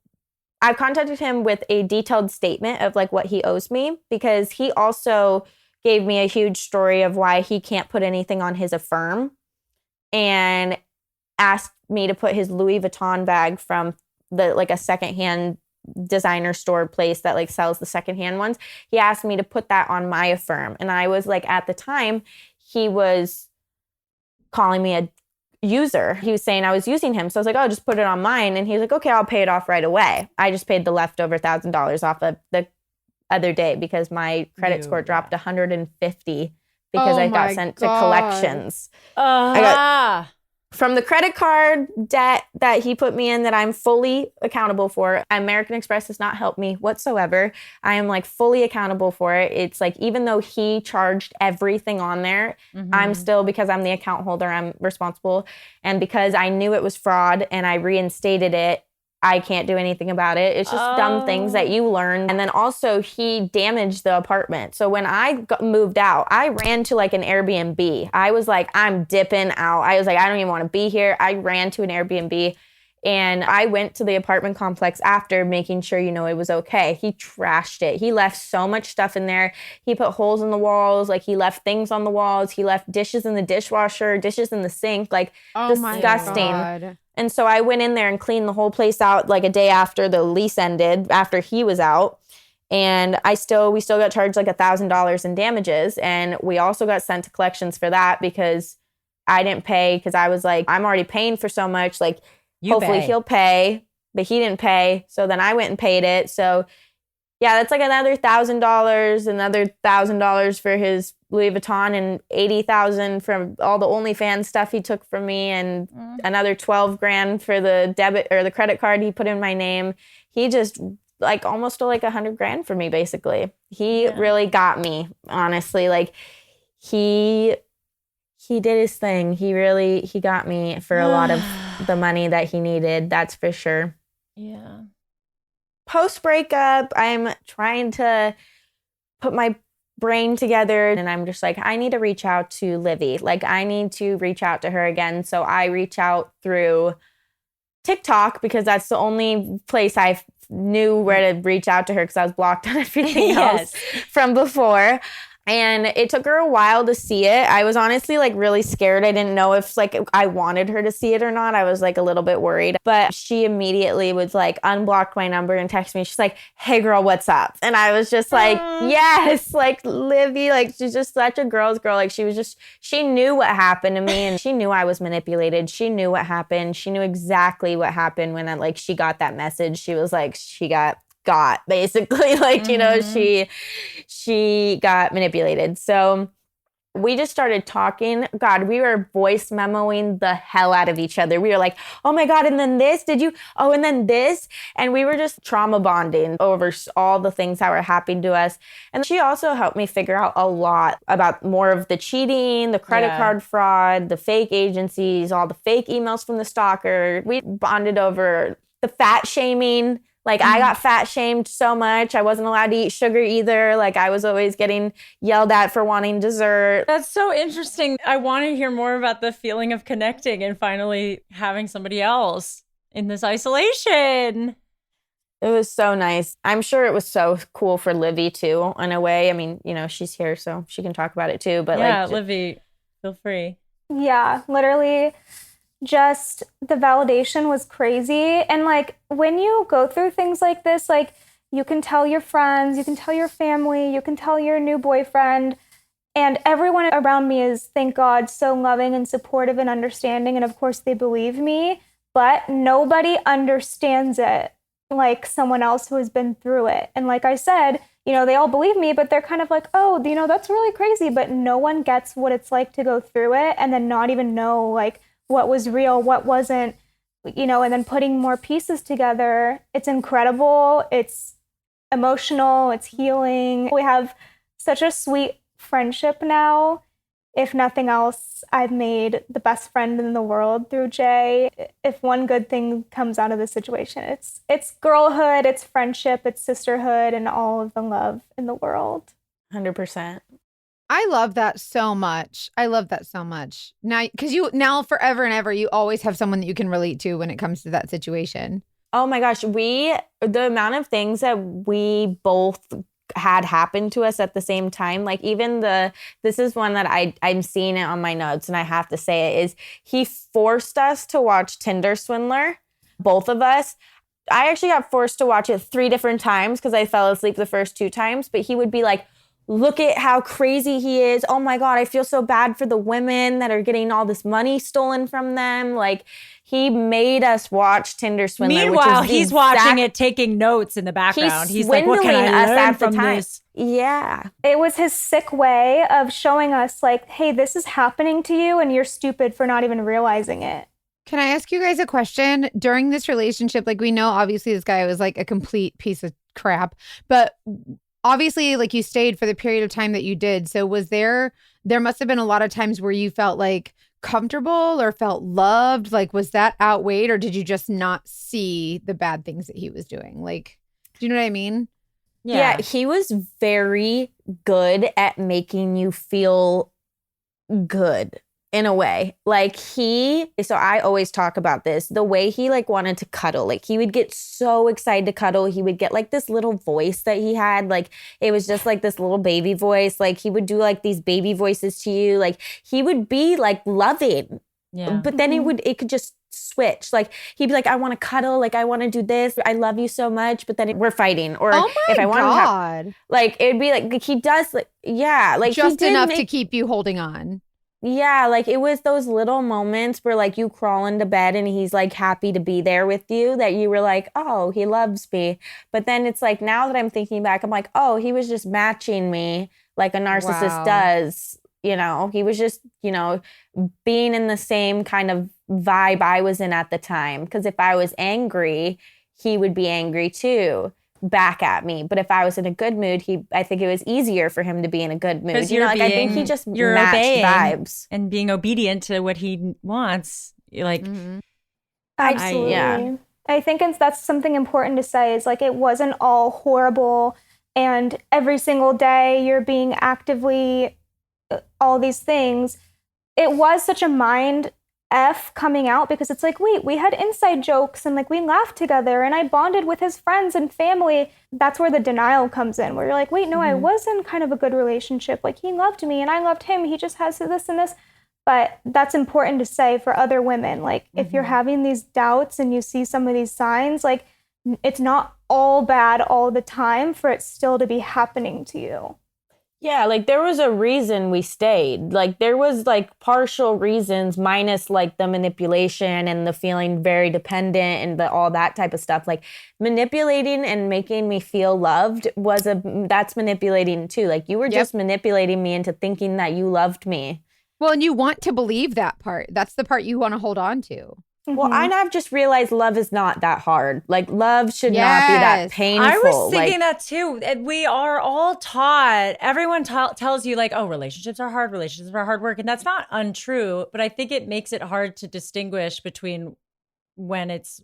I've contacted him with a detailed statement of like what he owes me because he also gave me a huge story of why he can't put anything on his Affirm and asked me to put his Louis Vuitton bag from a secondhand designer store place that like sells the secondhand ones. He asked me to put that on my Affirm. And I was like, at the time, he was calling me a user. He was saying I was using him. So I was like, oh, just put it on mine. And he was like, okay, I'll pay it off right away. I just paid the leftover $1,000 off of the other day because my credit score dropped 150 because I got sent to collections. I got from the credit card debt that he put me in that I'm fully accountable for. American Express has not helped me whatsoever. I am like fully accountable for it. It's like, even though he charged everything on there, I'm still, because I'm the account holder, I'm responsible. And because I knew it was fraud and I reinstated it, I can't do anything about it. It's just dumb things that you learn. And then also he damaged the apartment. So when I moved out, I ran to like an Airbnb. I was like, I'm dipping out. I was like, I don't even want to be here. I ran to an Airbnb and I went to the apartment complex after making sure, it was okay. He trashed it. He left so much stuff in there. He put holes in the walls. Like he left things on the walls. He left dishes in the dishwasher, dishes in the sink, like disgusting. My God. And so I went in there and cleaned the whole place out like a day after the lease ended, after he was out. And we still got charged like $1,000 in damages. And we also got sent to collections for that because I didn't pay, because I was like, I'm already paying for so much. Like, hopefully he'll pay, but he didn't pay. So then I went and paid it. So yeah, that's like another $1,000, another $1,000 for his Louis Vuitton, and $80,000 from all the OnlyFans stuff he took from me, and another $12,000 for the debit or the credit card he put in my name. He just like almost stole like $100,000 from me, basically. He really got me, honestly. Like he did his thing. He got me for a lot of the money that he needed. That's for sure. Yeah. Post breakup, I'm trying to put my brain together and I'm just like, I need to reach out to Livy. Like, I need to reach out to her again. So I reach out through TikTok because that's the only place I knew where to reach out to her because I was blocked on everything else from before. And it took her a while to see it. I was honestly like really scared. I didn't know if like I wanted her to see it or not. I was like a little bit worried. But she immediately was like unblocked my number and texted me. She's like, "Hey girl, what's up?" And I was just like, yes, like Livy, like she's just such a girl's girl. Like she knew what happened to me and she knew I was manipulated. She knew what happened. She knew exactly what happened when she got that message. She was like, she got basically, like, you know, she got manipulated. So we just started talking. God, we were voice memoing the hell out of each other. We were like, oh my God, and then this, and then this. And we were just trauma bonding over all the things that were happening to us. And she also helped me figure out a lot about more of the cheating, the credit card fraud, the fake agencies, all the fake emails from the stalker. We bonded over the fat shaming. Like, I got fat shamed so much. I wasn't allowed to eat sugar either. Like, I was always getting yelled at for wanting dessert. That's so interesting. I want to hear more about the feeling of connecting and finally having somebody else in this isolation. It was so nice. I'm sure it was so cool for Livy, too, in a way. I mean, you know, she's here, so she can talk about it, too. But yeah, Livy, feel free. Yeah, literally. Just the validation was crazy. And like when you go through things like this, like you can tell your friends, you can tell your family, you can tell your new boyfriend, and everyone around me is, thank God, so loving and supportive and understanding. And of course they believe me, but nobody understands it like someone else who has been through it. And like I said, you know, they all believe me, but they're kind of like, oh, you know, that's really crazy. But no one gets what it's like to go through it and then not even know like what was real, what wasn't, you know, and then putting more pieces together. It's incredible. It's emotional. It's healing. We have such a sweet friendship now. If nothing else, I've made the best friend in the world through Jay. If one good thing comes out of this situation, it's girlhood, it's friendship, it's sisterhood, and all of the love in the world. 100%. I love that so much. I love that so much. Now, because now forever and ever, you always have someone that you can relate to when it comes to that situation. Oh my gosh. The amount of things that we both had happen to us at the same time, like even this is one that I'm seeing it on my notes and I have to say it, is he forced us to watch Tinder Swindler, both of us. I actually got forced to watch it 3 different times because I fell asleep the first 2 times, but he would be like, look at how crazy he is. Oh my God, I feel so bad for the women that are getting all this money stolen from them. Like, he made us watch Tinder Swindler. Meanwhile, he's watching it, taking notes in the background. He's like, what can I learn from this? Yeah. It was his sick way of showing us like, hey, this is happening to you and you're stupid for not even realizing it. Can I ask you guys a question? During this relationship, like we know obviously this guy was like a complete piece of crap, but obviously, like you stayed for the period of time that you did. So was there must have been a lot of times where you felt like comfortable or felt loved? Like, was that outweighed or did you just not see the bad things that he was doing? Like, do you know what I mean? Yeah, he was very good at making you feel good. In a way, like so I always talk about this, the way he like wanted to cuddle, like he would get so excited to cuddle. He would get like this little voice that he had, like it was just like this little baby voice. Like he would do like these baby voices to you. Like he would be like loving, but then it could just switch. Like he'd be like, I want to cuddle. Like I want to do this. I love you so much. But then we're fighting. Or if I want to, like it'd be like he does like, yeah, like just enough to keep you holding on. Yeah, like it was those little moments where like you crawl into bed and he's like happy to be there with you that you were like, oh, he loves me. But then it's like now that I'm thinking back, I'm like, oh, he was just matching me like a narcissist does. You know, he was just, you know, being in the same kind of vibe I was in at the time. Because if I was angry, he would be angry too. Back at me. But if I was in a good mood, I think it was easier for him to be in a good mood. You know, like I think he just matched vibes and being obedient to what he wants. Like, absolutely. I think that's something important to say is like it wasn't all horrible and every single day you're being actively all these things. It was such a mind F coming out because it's like, wait, we had inside jokes and like we laughed together and I bonded with his friends and family. That's where the denial comes in, where you're like, wait, no, I was in kind of a good relationship. Like he loved me and I loved him. He just has this and this. But that's important to say for other women. Like if you're having these doubts and you see some of these signs, like it's not all bad all the time for it still to be happening to you. Yeah, like there was a reason we stayed. Like there was like partial reasons minus like the manipulation and the feeling very dependent and all that type of stuff. Like manipulating and making me feel loved that's manipulating too. Like you were just manipulating me into thinking that you loved me. Well, and you want to believe that part. That's the part you want to hold on to. Well, I've just realized love is not that hard. Like love should not be that painful. I was thinking that too. We are all taught, everyone tells you like, oh, relationships are hard work. And that's not untrue. But I think it makes it hard to distinguish between when it's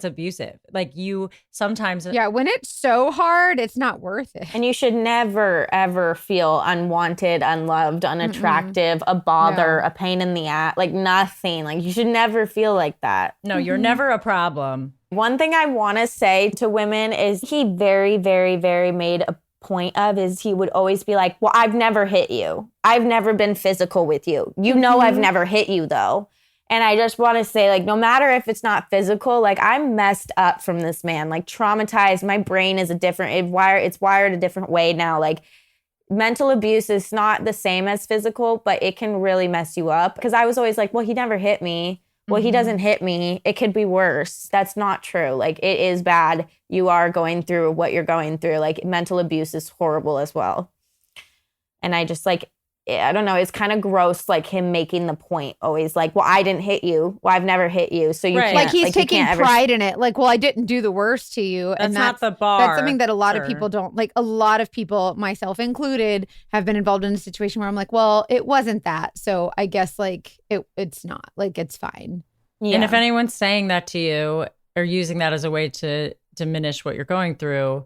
abusive. Like you sometimes. Yeah, when it's so hard, it's not worth it. And you should never, ever feel unwanted, unloved, unattractive, a bother, a pain in the ass, like nothing. Like you should never feel like that. No, you're never a problem. One thing I want to say to women is he very, very, very made a point of is he would always be like, well, I've never hit you. I've never been physical with you. You know, I've never hit you though. And I just want to say, like, no matter if it's not physical, like, I'm messed up from this man, like, traumatized. My brain is it's wired a different way now. Like, mental abuse is not the same as physical, but it can really mess you up. Because I was always like, well, he never hit me. Well, he doesn't hit me. It could be worse. That's not true. Like, it is bad. You are going through what you're going through. Like, mental abuse is horrible as well. And I just, like, I don't know. It's kind of gross, like him making the point always like, well, I didn't hit you. Well, I've never hit you. So you can't. Like he's taking pride in it. Like, well, I didn't do the worst to you. That's and not the bar. That's something that a lot of people don't like. A lot of people, myself included, have been involved in a situation where I'm like, well, it wasn't that. So I guess like it's not like it's fine. Yeah. And if anyone's saying that to you or using that as a way to diminish what you're going through,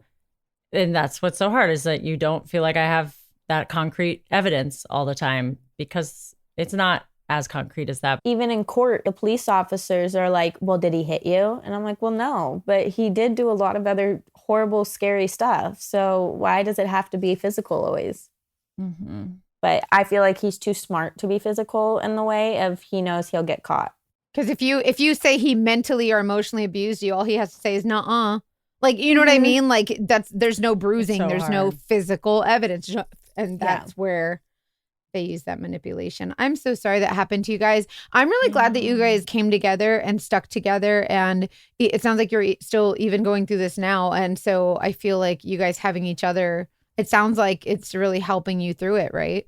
then that's what's so hard is that you don't feel like I have that concrete evidence all the time because it's not as concrete as that. Even in court, the police officers are like, well, did he hit you? And I'm like, well, no, but he did do a lot of other horrible, scary stuff. So why does it have to be physical always? But I feel like he's too smart to be physical in the way of he knows he'll get caught. Because if you say he mentally or emotionally abused you, all he has to say is nuh-uh. Like, you know what I mean? Like there's no bruising, so there's hard. No physical evidence. And that's where they use that manipulation. I'm so sorry that happened to you guys. I'm really glad that you guys came together and stuck together. And it sounds like you're still even going through this now. And so I feel like you guys having each other, it sounds like it's really helping you through it, right?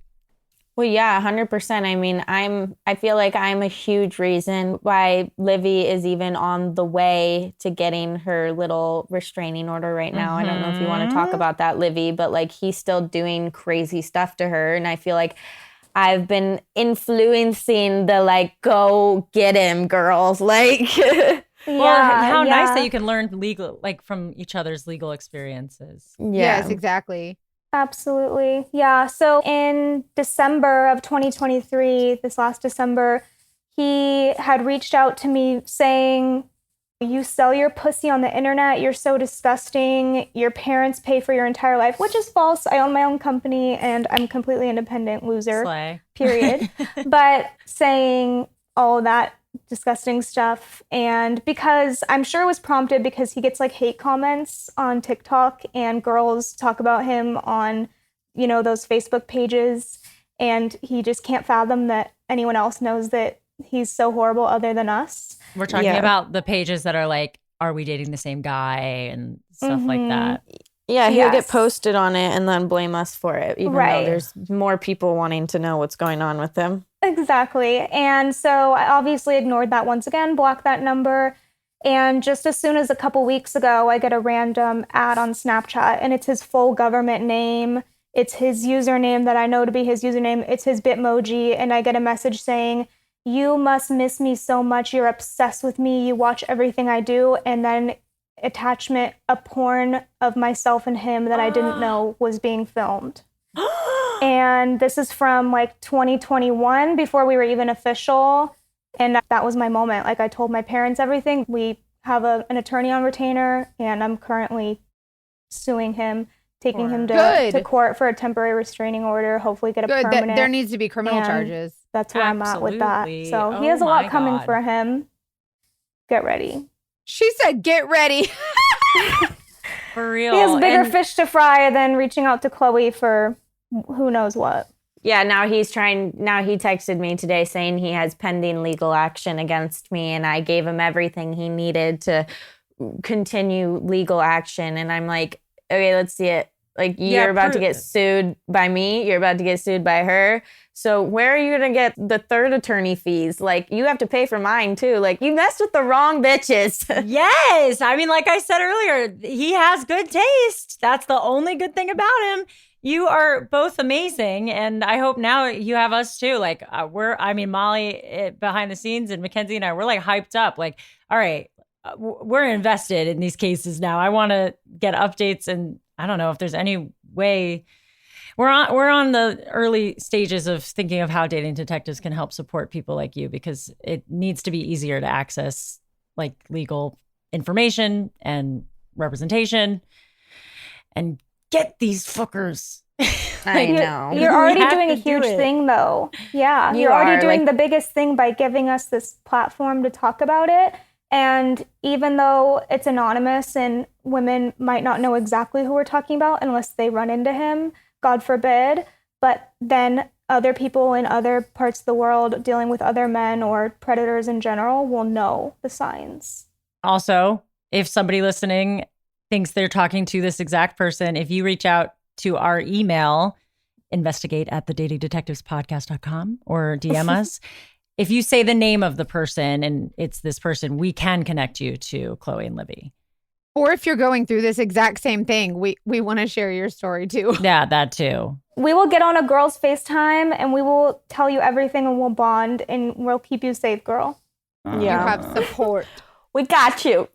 Well, yeah, 100%. I mean, I feel like I'm a huge reason why Livy is even on the way to getting her little restraining order right now. I don't know if you want to talk about that, Livy, but like he's still doing crazy stuff to her. And I feel like I've been influencing the like, go get him girls. Like, well, how nice that you can learn legal, like from each other's legal experiences. Yes, exactly. Absolutely. Yeah. So in December of 2023, this last December, he had reached out to me saying, you sell your pussy on the internet. You're so disgusting. Your parents pay for your entire life, which is false. I own my own company and I'm completely independent, loser, Slay. Period. But saying all of that disgusting stuff. And because I'm sure it was prompted because he gets like hate comments on TikTok and girls talk about him on, you know, those Facebook pages. And he just can't fathom that anyone else knows that he's so horrible other than us. We're talking about the pages that are like, are we dating the same guy and stuff like that. Yeah, he'll get posted on it and then blame us for it, even though there's more people wanting to know what's going on with him. Exactly. And so I obviously ignored that once again, blocked that number. And just as soon as a couple weeks ago, I get a random ad on Snapchat and it's his full government name. It's his username that I know to be his username. It's his Bitmoji. And I get a message saying, you must miss me so much. You're obsessed with me. You watch everything I do. And then attachment, a porn of myself and him that I didn't know was being filmed. And this is from like 2021 before we were even official. And that was my moment. Like, I told my parents everything. We have an attorney on retainer, and I'm currently suing him, taking him to court for a temporary restraining order, hopefully get a permanent. There needs to be criminal charges. That's where I'm at with that. So he has a lot coming for him. Get ready. She said, get ready. For real. He has bigger fish to fry than reaching out to Chloe for who knows what. Yeah, now he texted me today saying he has pending legal action against me, and I gave him everything he needed to continue legal action. And I'm like, okay, let's see it. Like, you're about to get sued by me. You're about to get sued by her. So where are you going to get the third attorney fees? Like, you have to pay for mine too. Like, you messed with the wrong bitches. Yes. I mean, like I said earlier, he has good taste. That's the only good thing about him. You are both amazing. And I hope now you have us too. Like, Molly behind the scenes and Mackenzie and I, we're like hyped up. Like, all right, we're invested in these cases now. I want to get updates, and I don't know if there's any way. We're on the early stages of thinking of how dating detectives can help support people like you, because it needs to be easier to access like legal information and representation and get these fuckers. I know. You're already doing a huge thing though. Yeah. You're already doing the biggest thing by giving us this platform to talk about it. And even though it's anonymous and women might not know exactly who we're talking about unless they run into him, God forbid, but then other people in other parts of the world dealing with other men or predators in general will know the signs. Also, if somebody listening thinks they're talking to this exact person, if you reach out to our email, investigate@thedatingdetectivespodcast.com, or DM us, if you say the name of the person and it's this person, we can connect you to Chloe and Livy. Or if you're going through this exact same thing, we want to share your story too. Yeah, that too. We will get on a girl's FaceTime and we will tell you everything, and we'll bond, and we'll keep you safe, girl. Yeah. You have support. We got you.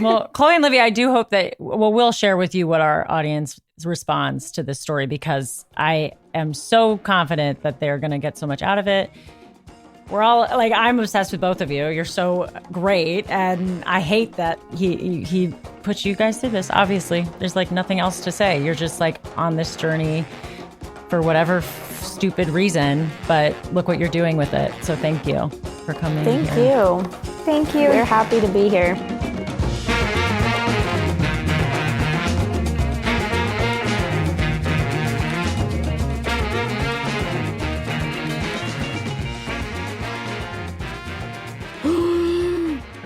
Well, Chloe and Livy, I do hope that, we'll share with you what our audience responds to this story, because I am so confident that they're going to get so much out of it. We're all like, I'm obsessed with both of you. You're so great. And I hate that he put you guys through this. Obviously, there's like nothing else to say. You're just like on this journey for whatever stupid reason, but look what you're doing with it. So thank you for coming. Thank you. Thank you. We're happy to be here.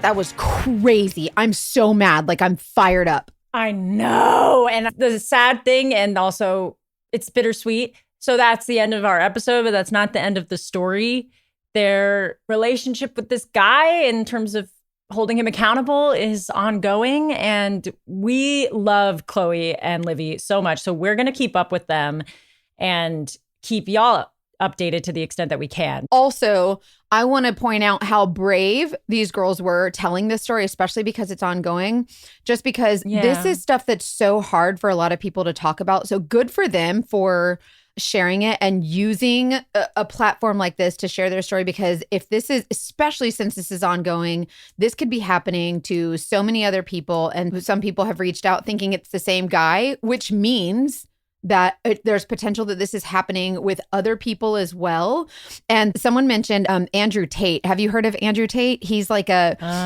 That was crazy. I'm so mad. Like, I'm fired up. I know. And the sad thing, and also it's bittersweet. So that's the end of our episode, but that's not the end of the story. Their relationship with this guy, in terms of holding him accountable, is ongoing. And we love Chloe and Livy so much. So we're going to keep up with them and keep y'all updated to the extent that we can. Also, I want to point out how brave these girls were telling this story, especially because it's ongoing, just because this is stuff that's so hard for a lot of people to talk about. So good for them for sharing it and using a platform like this to share their story, because if this is, especially since this is ongoing, this could be happening to so many other people, and some people have reached out thinking it's the same guy, which means that there's potential that this is happening with other people as well. And someone mentioned Andrew Tate. Have you heard of Andrew Tate? He's like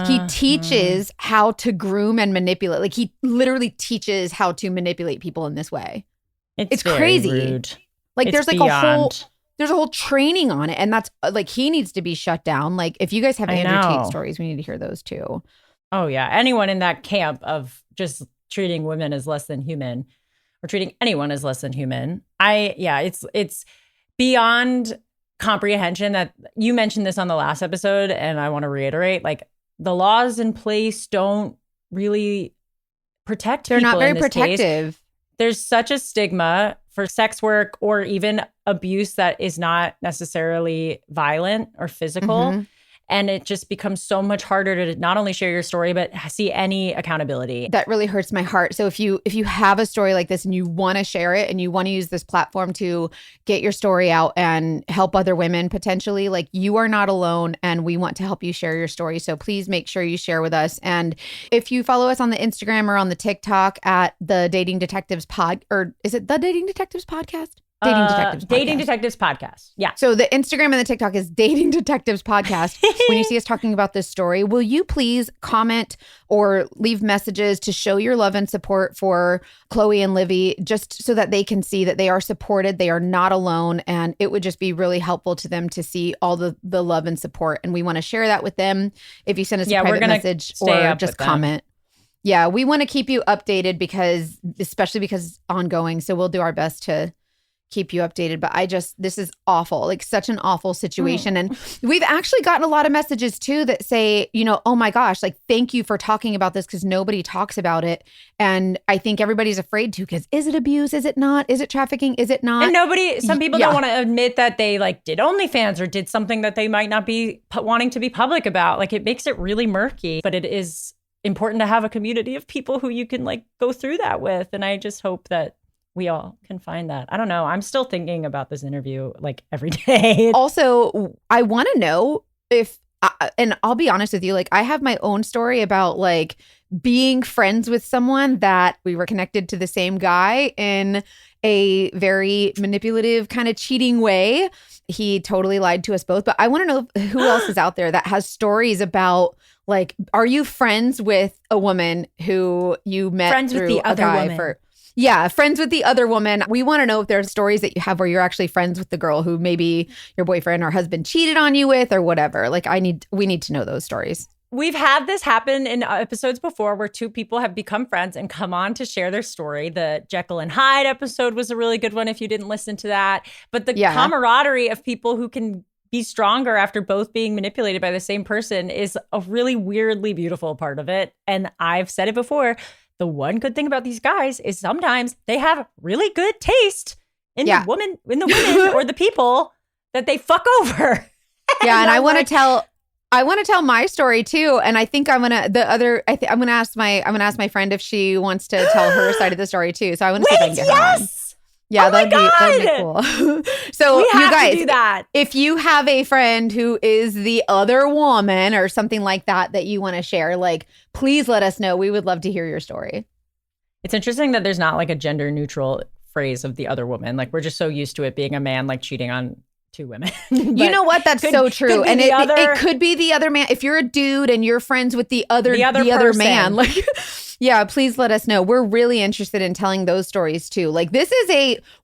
he teaches how to groom and manipulate. Like, he literally teaches how to manipulate people in this way. It's crazy. Rude. Like, it's there's like there's a whole training on it. And that's like, he needs to be shut down. Like, if you guys have Andrew Tate stories, we need to hear those too. Oh yeah. Anyone in that camp of just treating women as less than human, or treating anyone as less than human. It's beyond comprehension that you mentioned this on the last episode. And I want to reiterate, like, the laws in place don't really protect people. They're not very in this protective. case. There's such a stigma for sex work or even abuse that is not necessarily violent or physical. And it just becomes so much harder to not only share your story, but see any accountability. That really hurts my heart. So if you have a story like this and you want to share it and you want to use this platform to get your story out and help other women potentially, like, you are not alone and we want to help you share your story. So please make sure you share with us. And if you follow us on the Instagram or on the TikTok at the Dating Detectives or is it the Dating Detectives Podcast? Dating Detectives Podcast. Yeah. So the Instagram and the TikTok is Dating Detectives Podcast. When you see us talking about this story, will you please comment or leave messages to show your love and support for Chloe and Livy, just so that they can see that they are supported, they are not alone, and it would just be really helpful to them to see all the love and support. And we want to share that with them. If you send us a private message or just comment. Yeah, we want to keep you updated especially because it's ongoing. So we'll do our best to keep you updated. But this is awful, like such an awful situation. And we've actually gotten a lot of messages too that say, oh my gosh, like, thank you for talking about this because nobody talks about it. And I think everybody's afraid to, because is it abuse? Is it not? Is it trafficking? Is it not? And some people don't want to admit that they like did OnlyFans or did something that they might not be wanting to be public about. Like, it makes it really murky, but it is important to have a community of people who you can like go through that with. And I just hope that we all can find that. I don't know. I'm still thinking about this interview like every day. Also, I want to know and I'll be honest with you, like, I have my own story about like being friends with someone that we were connected to the same guy in a very manipulative kind of cheating way. He totally lied to us both. But I want to know who else is out there that has stories about, like, are you friends with a woman who you met friends through with the a other guy woman? Yeah, friends with the other woman. We want to know if there are stories that you have where you're actually friends with the girl who maybe your boyfriend or husband cheated on you with or whatever. Like, we need to know those stories. We've had this happen in episodes before where two people have become friends and come on to share their story. The Jekyll and Hyde episode was a really good one if you didn't listen to that. But the camaraderie of people who can be stronger after both being manipulated by the same person is a really weirdly beautiful part of it. And I've said it before. The one good thing about these guys is sometimes they have really good taste in the women or the people that they fuck over. Yeah, and I want to tell my story too. And I think I'm gonna ask my friend if she wants to tell her side of the story too. So I want to see if I can get her on. Yeah, that'd be cool. So we have you guys, to do that. If you have a friend who is the other woman or something like that you want to share, like, please let us know. We would love to hear your story. It's interesting that there's not like a gender neutral phrase of the other woman. Like, we're just so used to it being a man like cheating on two women. You know what? That's so true. And it could be the other man. If you're a dude and you're friends with the other man, like, yeah, please let us know. We're really interested in telling those stories too. Like,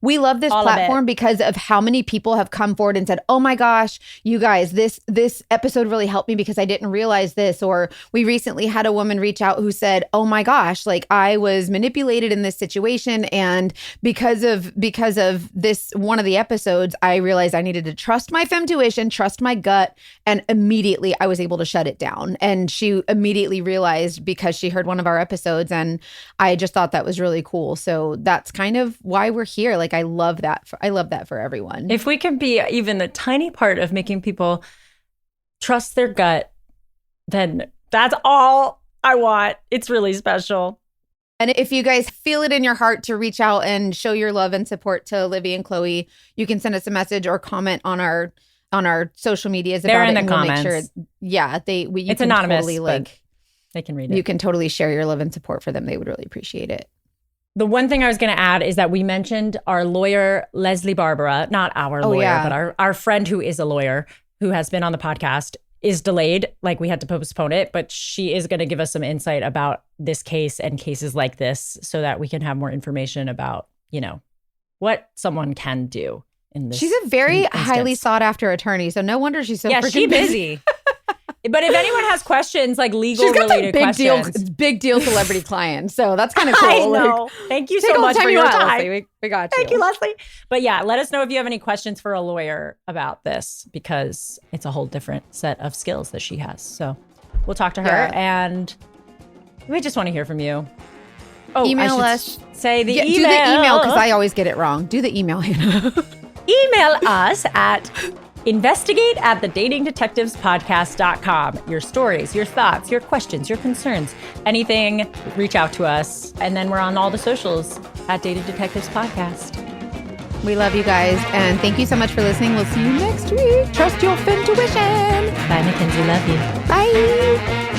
we love this platform because of how many people have come forward and said, oh my gosh, you guys, this episode really helped me because I didn't realize this. Or we recently had a woman reach out who said, oh my gosh, like, I was manipulated in this situation. And because of this, one of the episodes, I realized I needed to trust my femtuition, trust my gut. And immediately I was able to shut it down. And she immediately realized because she heard one of our episodes. And I just thought that was really cool. So that's kind of why we're here. Like, I love that. I love that for everyone. If we can be even the tiny part of making people trust their gut, then that's all I want. It's really special. And if you guys feel it in your heart to reach out and show your love and support to Livy and Chloe, you can send us a message or comment on our social medias about it. They're in the and comments. We'll make sure, it's anonymous. Totally, they can read it. You can totally share your love and support for them. They would really appreciate it. The one thing I was going to add is that we mentioned our lawyer, Leslie Barbara, not our lawyer, but our friend who is a lawyer who has been on the podcast, is delayed. Like, we had to postpone it, but she is going to give us some insight about this case and cases like this so that we can have more information about, what someone can do in this. She's a very highly sought after attorney. So no wonder she's so freaking busy. But if anyone has questions, like legal related questions, big deal celebrity clients. So that's kind of cool. I know. Thank you so much for your time. Leslie. We got you. Thank you, Leslie. But yeah, let us know if you have any questions for a lawyer about this, because it's a whole different set of skills that she has. So we'll talk to her, and we just want to hear from you. Oh, email us. Say the email. Do the email, because I always get it wrong. Do the email, Hannah. Email us at Investigate at thedatingdetectivespodcast.com. Your stories, your thoughts, your questions, your concerns, anything, reach out to us. And then we're on all the socials at Dating Detectives Podcast. We love you guys. And thank you so much for listening. We'll see you next week. Trust your intuition. Bye, Mackenzie. Love you. Bye.